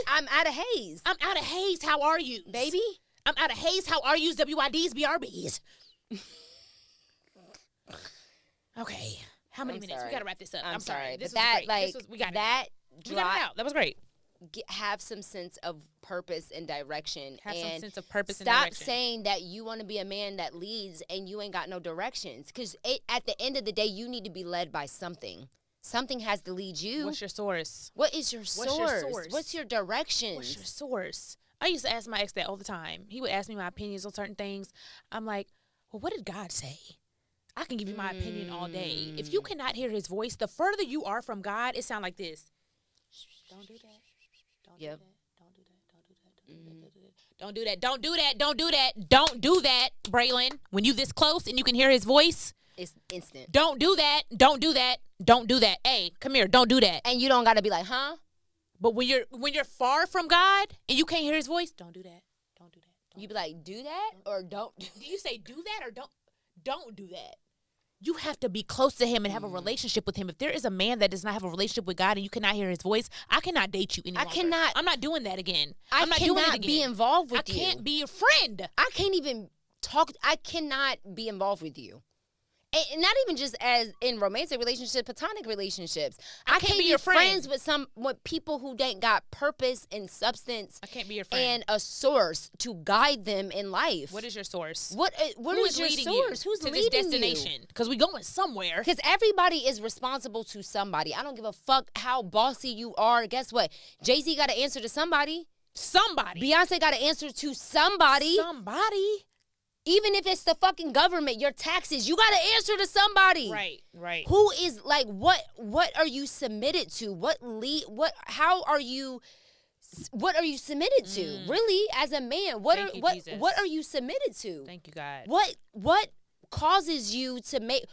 I'm out of haze. I'm out of haze. How are you? Baby? I'm out of haze. How are you? WYDs, BRBs. Okay. How many minutes? We got to wrap this up. I'm sorry. This was great. We got it out. That was great. Have some sense of purpose and direction. Stop saying that you want to be a man that leads and you ain't got no directions. Because at the end of the day, you need to be led by something. Something has to lead you. What's your source? What is your source? What's your direction? What's your source? I used to ask my ex that all the time. He would ask me my opinions on certain things. I'm like, well, what did God say? I can give you my opinion all day. If you cannot hear his voice, the further you are from God, it sounds like this. Don't do that. Don't do that, Braylon. When you this close and you can hear his voice, it's instant. Don't do that. Hey, come here. Don't do that. And you don't got to be like, huh? But when you're far from God and you can't hear his voice, don't do that. You be like, do that or don't. Do you say do that or don't do that? You have to be close to him and have a relationship with him. If there is a man that does not have a relationship with God and you cannot hear his voice, I cannot date you any longer. I'm not doing that again. I'm not doing it again. Be involved with you. I can't be your friend. I can't even talk. I cannot be involved with you. And not even just as in romantic relationships, platonic relationships. I can't be your friends with people who ain't got purpose and substance. I can't be your friend. And a source to guide them in life. What is your source? What is your source? Who's leading you? This destination? Because we going somewhere. Because everybody is responsible to somebody. I don't give a fuck how bossy you are. Guess what? Jay-Z got to answer to somebody. Beyonce got to answer to somebody. Even if it's the fucking government, your taxes, you got to answer to somebody. Right. Who is like, what are you submitted to? What are you submitted to? Really, as a man, what are you submitted to? Thank you, God. What causes you to make,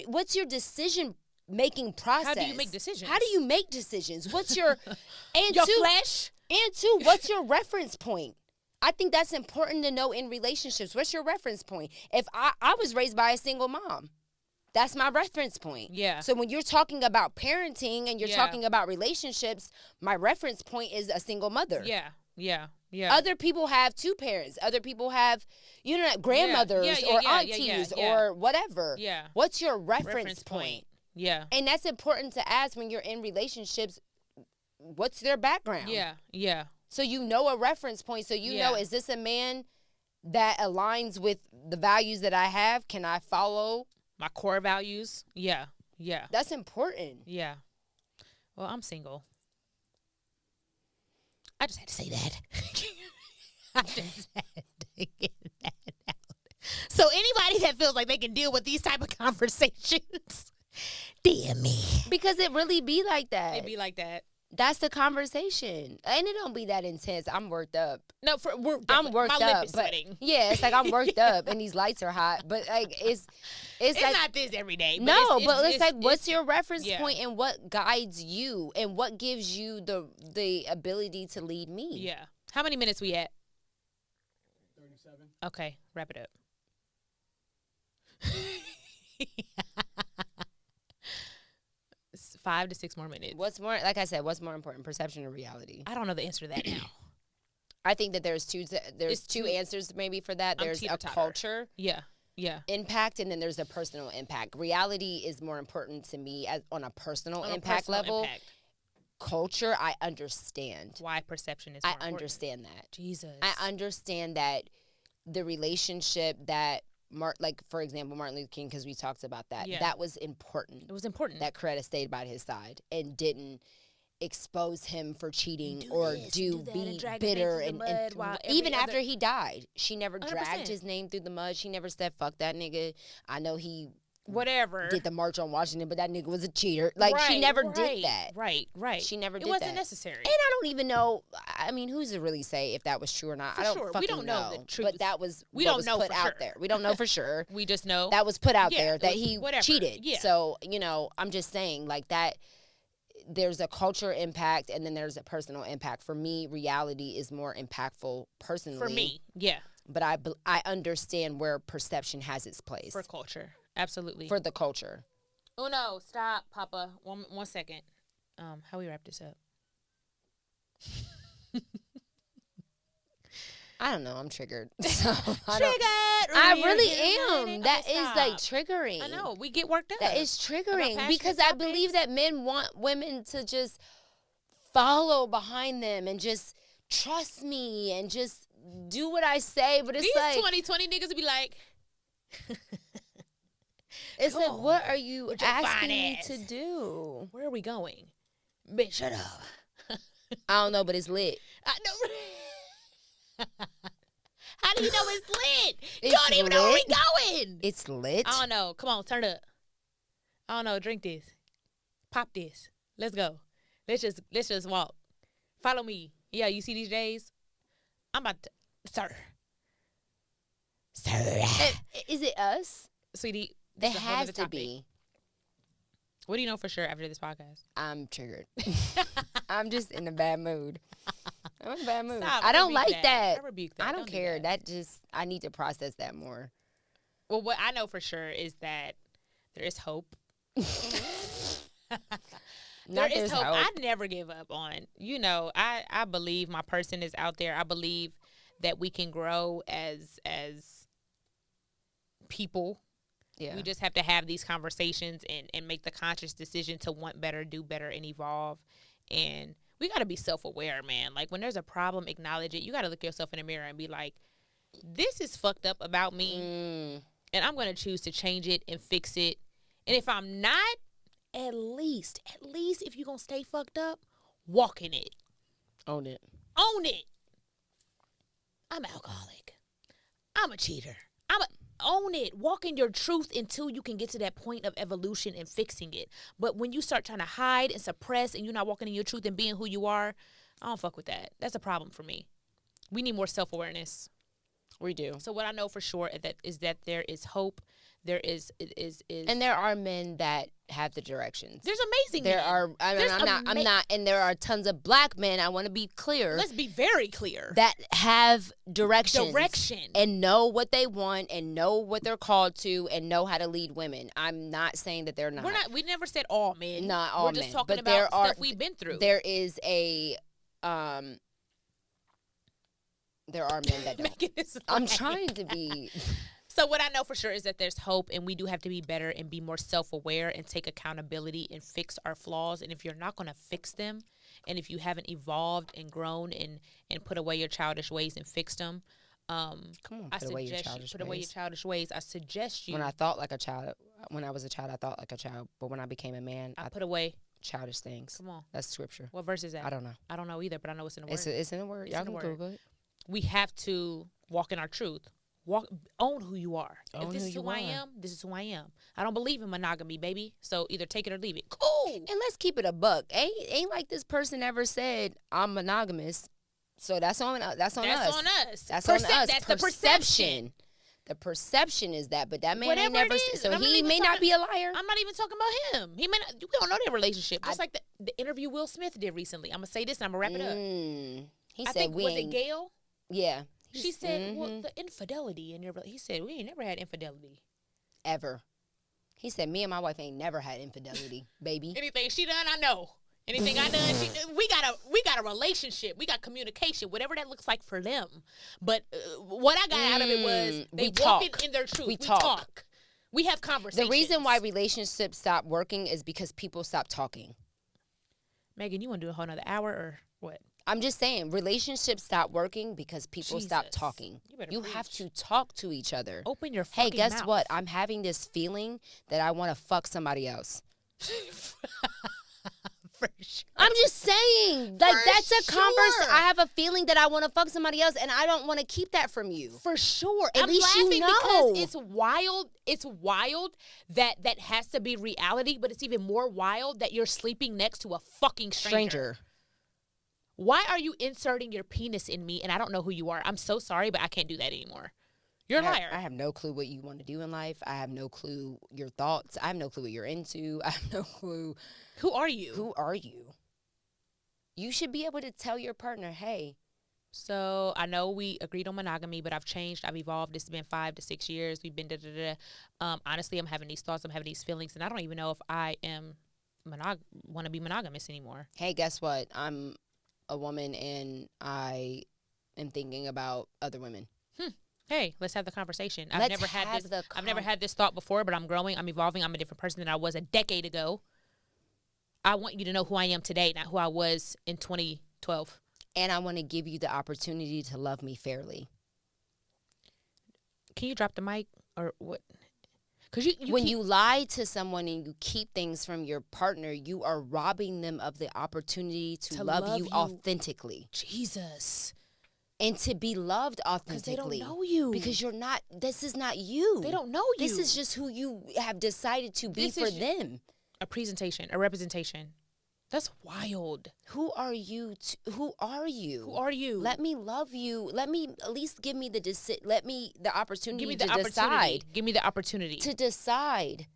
what's your decision making process? How do you make decisions? What's your, flesh? And two, what's your reference point? I think that's important to know in relationships. What's your reference point? If I was raised by a single mom, that's my reference point. Yeah. So when you're talking about parenting and you're talking about relationships, my reference point is a single mother. Yeah. Other people have two parents. Other people have, grandmothers or aunties or whatever. Yeah. What's your reference point? Yeah. And that's important to ask when you're in relationships. What's their background? Yeah. So you know a reference point. So you know, is this a man that aligns with the values that I have? Can I follow my core values? Yeah. That's important. Yeah. Well, I'm single. I just had to say that. I just had to get that out. So anybody that feels like they can deal with these type of conversations, DM me. Because it really be like that. It be like that. That's the conversation, and it don't be that intense. I'm worked up. No, I'm worked my up. lip is sweating. Yeah, it's like I'm worked up, and these lights are hot. But like it's like, not this every day. But it's like what's your reference point, and what guides you, and what gives you the ability to lead me? Yeah. How many minutes we at? 37. Okay, wrap it up. 5 to 6 more minutes. What's more, like I said, what's more important, perception or reality? I don't know the answer to that now. I think that there's two answers maybe for that. There's a culture impact, and then there's a personal impact. Reality is more important to me on a personal impact level. Culture, I understand. Why perception is more important. I understand that. Jesus. I understand that the relationship that like for example, Martin Luther King, because we talked about that. Yeah. That was important. It was important. That Coretta stayed by his side and didn't expose him for cheating or be bitter and even after he died, she never 100%. Dragged his name through the mud. She never said fuck that nigga. I know he did the march on Washington, but that nigga was a cheater. Like she never did that. Right. She never did that. It wasn't necessary. And I don't even know. I mean, who's to really say if that was true or not? I don't fucking we don't know the truth. But that was we don't know put for out sure. there. We don't know for sure. We just know that was put out there that he cheated. Yeah. So I'm just saying like that. There's a culture impact and then there's a personal impact. For me, reality is more impactful personally. For me, yeah. But I understand where perception has its place. For culture, absolutely. For the culture. Oh no! Stop, Papa. One second. How we wrap this up? I don't know. I'm triggered. I really am. That is like triggering. I know. We get worked up. That is triggering because I believe that men want women to just follow behind them and just trust me and just do what I say. But it's these like 2020 niggas would be like, it's like, what are you asking me to do? Where are we going? Bitch, shut up. I don't know, but it's lit. I know. How do you know it's lit? You It's don't even know where we going. It's lit. I don't know. Come on, turn it up. I don't know. Drink this. Pop this. Let's go. Let's just walk. Follow me. Yeah, you see these J's? I'm about to, sir. Is it us? Sweetie, it has to be. What do you know for sure after this podcast? I'm triggered. I'm just in a bad mood. I'm in a bad mood. Stop, I don't like that. I rebuke that. I don't care. That just, I need to process that more. Well, what I know for sure is that there is hope. There is hope. I never give up on, I believe my person is out there. I believe that we can grow as people. Yeah. We just have to have these conversations and make the conscious decision to want better, do better, and evolve. And we got to be self-aware, man. Like, when there's a problem, acknowledge it. You got to look yourself in the mirror and be like, this is fucked up about me, and I'm going to choose to change it and fix it. And if I'm not, at least if you're going to stay fucked up, walk in it. Own it. Own it. I'm alcoholic. I'm a cheater. Own it. Walk in your truth until you can get to that point of evolution and fixing it. But when you start trying to hide and suppress and you're not walking in your truth and being who you are, I don't fuck with that. That's a problem for me. We need more self-awareness. We do. So what I know for sure is that there is hope. There is and there are men that have the directions. There's amazing men. There are. I'm not. And there are tons of black men. I want to be clear. Let's be very clear. That have direction and know what they want and know what they're called to and know how to lead women. I'm not saying that they're not. We never said all men. Not all men. We're just talking about stuff we've been through. There is a. There are men that don't. I'm trying to be. So what I know for sure is that there's hope, and we do have to be better and be more self-aware and take accountability and fix our flaws. And if you're not going to fix them, and if you haven't evolved and grown and put away your childish ways and fixed them, put away your childish ways. I suggest you. When I thought like a child, when I was a child, I thought like a child. But when I became a man, I put away childish things. Come on. That's scripture. What verse is that? I don't know. I don't know either, but I know it's in the word. It's in the word. Y'all can Google it. We have to walk in our truth. Own who you are. If this is who I am, this is who I am. I don't believe in monogamy, baby. So either take it or leave it. Cool. And let's keep it a buck. Ain't like this person ever said I'm monogamous. So that's on us. That's on us. That's the perception. The perception is that, but that man ain't never. So he may not be a liar. I'm not even talking about him. He may not. You don't know their relationship. Just like the interview Will Smith did recently. I'm gonna say this and I'm gonna wrap it up. He said, "Was it Gail?" Yeah. She said, well, the infidelity in your relationship. He said, we ain't never had infidelity. Ever. He said, me and my wife ain't never had infidelity, baby. Anything she done, I know. Anything I done, we got a relationship. We got communication, whatever that looks like for them. But what I got out of it was they walking in their truth. We talk. We have conversations. The reason why relationships stop working is because people stop talking. Megan, you want to do a whole nother hour or what? I'm just saying, relationships stop working because people stop talking. You have to talk to each other. Open your fucking mouth. Hey, guess what? I'm having this feeling that I want to fuck somebody else. For sure. I'm just saying, like, that's a conversation. I have a feeling that I want to fuck somebody else, and I don't want to keep that from you. For sure. At least you know. Because it's wild. It's wild that has to be reality, but it's even more wild that you're sleeping next to a fucking stranger. Why are you inserting your penis in me, and I don't know who you are? I'm so sorry, but I can't do that anymore. You're a liar. I have no clue what you want to do in life. I have no clue your thoughts. I have no clue what you're into. I have no clue. Who are you? Who are you? You should be able to tell your partner, hey. So I know we agreed on monogamy, but I've changed. I've evolved. It's been 5 to 6 years. We've been da-da-da. Honestly, I'm having these thoughts. I'm having these feelings, and I don't even know if I am want to be monogamous anymore. Hey, guess what? I'm a woman, and I am thinking about other women. Hey, let's have the conversation. I've never had this thought before, but I'm growing. I'm evolving. I'm a different person than I was a decade ago. I want you to know who I am today, not who I was in 2012. And I want to give you the opportunity to love me fairly. Can you drop the mic or what? Because when you lie to someone and you keep things from your partner, you are robbing them of the opportunity to love you authentically. Jesus. And to be loved authentically. Because they don't know you. Because this is not you. They don't know you. This is just who you have decided to be for them. A representation. That's wild. Who are you? Who are you? Who are you? Let me love you. Let me at least give me the opportunity to decide. Give me the opportunity. To decide.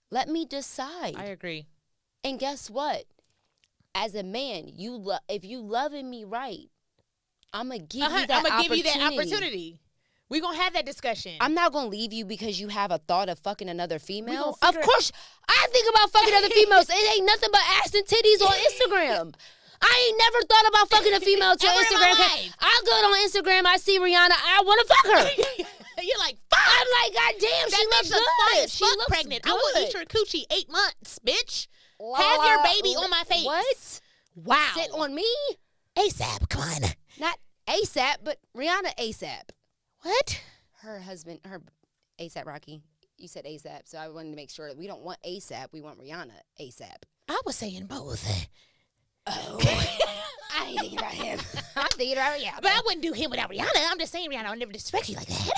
Let me decide. I agree. And guess what? As a man, if you loving me right, I'm going to give you that opportunity. We're going to have that discussion. I'm not going to leave you because you have a thought of fucking another female. Of course, I think about fucking other females. It ain't nothing but ass and titties on Instagram. I ain't never thought about fucking a female to Instagram. I go on Instagram, I see Rihanna, I want to fuck her. You're like, fuck. I'm like, God damn, she looks good. She looks pregnant. Good. I will eat your coochie 8 months, bitch. Have your baby on my face. What? Wow. Sit on me? ASAP, come on. Not ASAP, but Rihanna ASAP. What? Her husband, her ASAP Rocky. You said ASAP, so I wanted to make sure that we don't want ASAP. We want Rihanna ASAP. I was saying both. Oh. I ain't thinking about him. I'm thinking about Rihanna. But I wouldn't do him without Rihanna. I'm just saying, Rihanna, I would never disrespect you like that.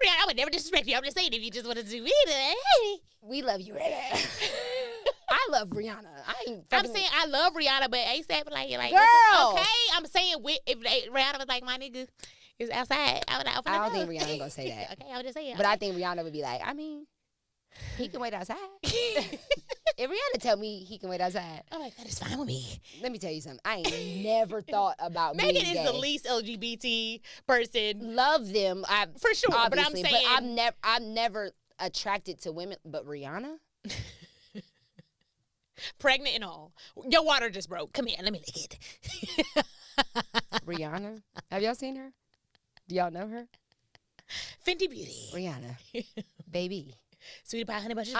Rihanna, I would never disrespect you. I'm just saying, if you just want to do me, hey. We love you, Rihanna. I love Rihanna. I'm saying I love Rihanna, but ASAP, like girl. Okay, I'm saying if Rihanna was like, my nigga is outside, I don't think Rihanna gonna say that. Okay, I would just say it. But I think Rihanna would be like, he can wait outside. If Rihanna tell me he can wait outside, I'm like, that is fine with me. Let me tell you something. I ain't never thought about Megan being is gay. the least LGBT person. Love them, for sure. But I'm saying, but I'm never attracted to women. But Rihanna, pregnant and all. Your water just broke. Come here, let me lick it. Rihanna, have y'all seen her? Do y'all know her? Fenty Beauty. Rihanna, baby. Sweetie pie, honey bunches.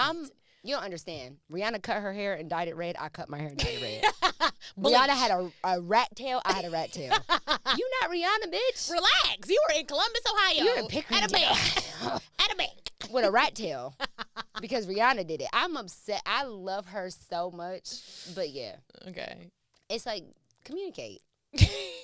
You don't understand. Rihanna cut her hair and dyed it red. I cut my hair and dyed it red. Rihanna had a rat tail. I had a rat tail. You not Rihanna, bitch. Relax. You were in Columbus, Ohio. You're in Pickering. At a bank. At a bank. With a rat tail. Because Rihanna did it. I'm upset. I love her so much. But yeah. Okay. It's like, communicate.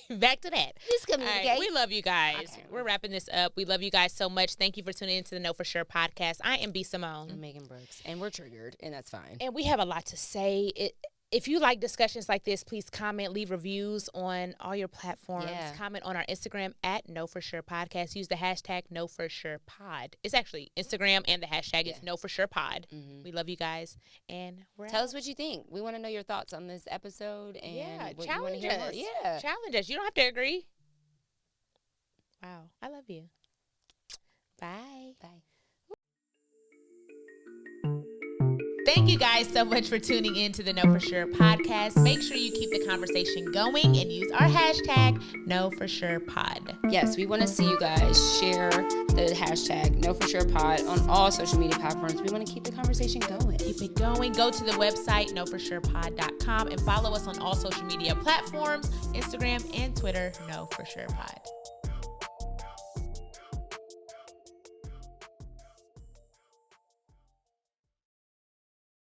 Back to that. Just communicate. Right, we love you guys. Okay. We're wrapping this up. We love you guys so much. Thank you for tuning into the Know For Sure podcast. I am B.Simone. I'm Megan Brooks. And we're triggered, and that's fine. And we have a lot to say. If you like discussions like this, please comment, leave reviews on all your platforms. Yeah. Comment on our Instagram at Know For Sure Podcast. Use the hashtag Know For Sure Pod. It's actually Instagram and the hashtag is Know For Sure Pod. Mm-hmm. We love you guys. And tell us what you think. We want to know your thoughts on this episode. And what challenge you want to hear us. more. Yeah. Challenge us. You don't have to agree. Wow. I love you. Bye. Bye. Thank you guys so much for tuning in to the Know For Sure podcast. Make sure you keep the conversation going and use our hashtag Know For Sure Pod. Yes, we want to see you guys share the hashtag KnowForSurePod on all social media platforms. We want to keep the conversation going. Keep it going. Go to the website, knowforsurepod.com, and follow us on all social media platforms, Instagram and Twitter, KnowForSurePod.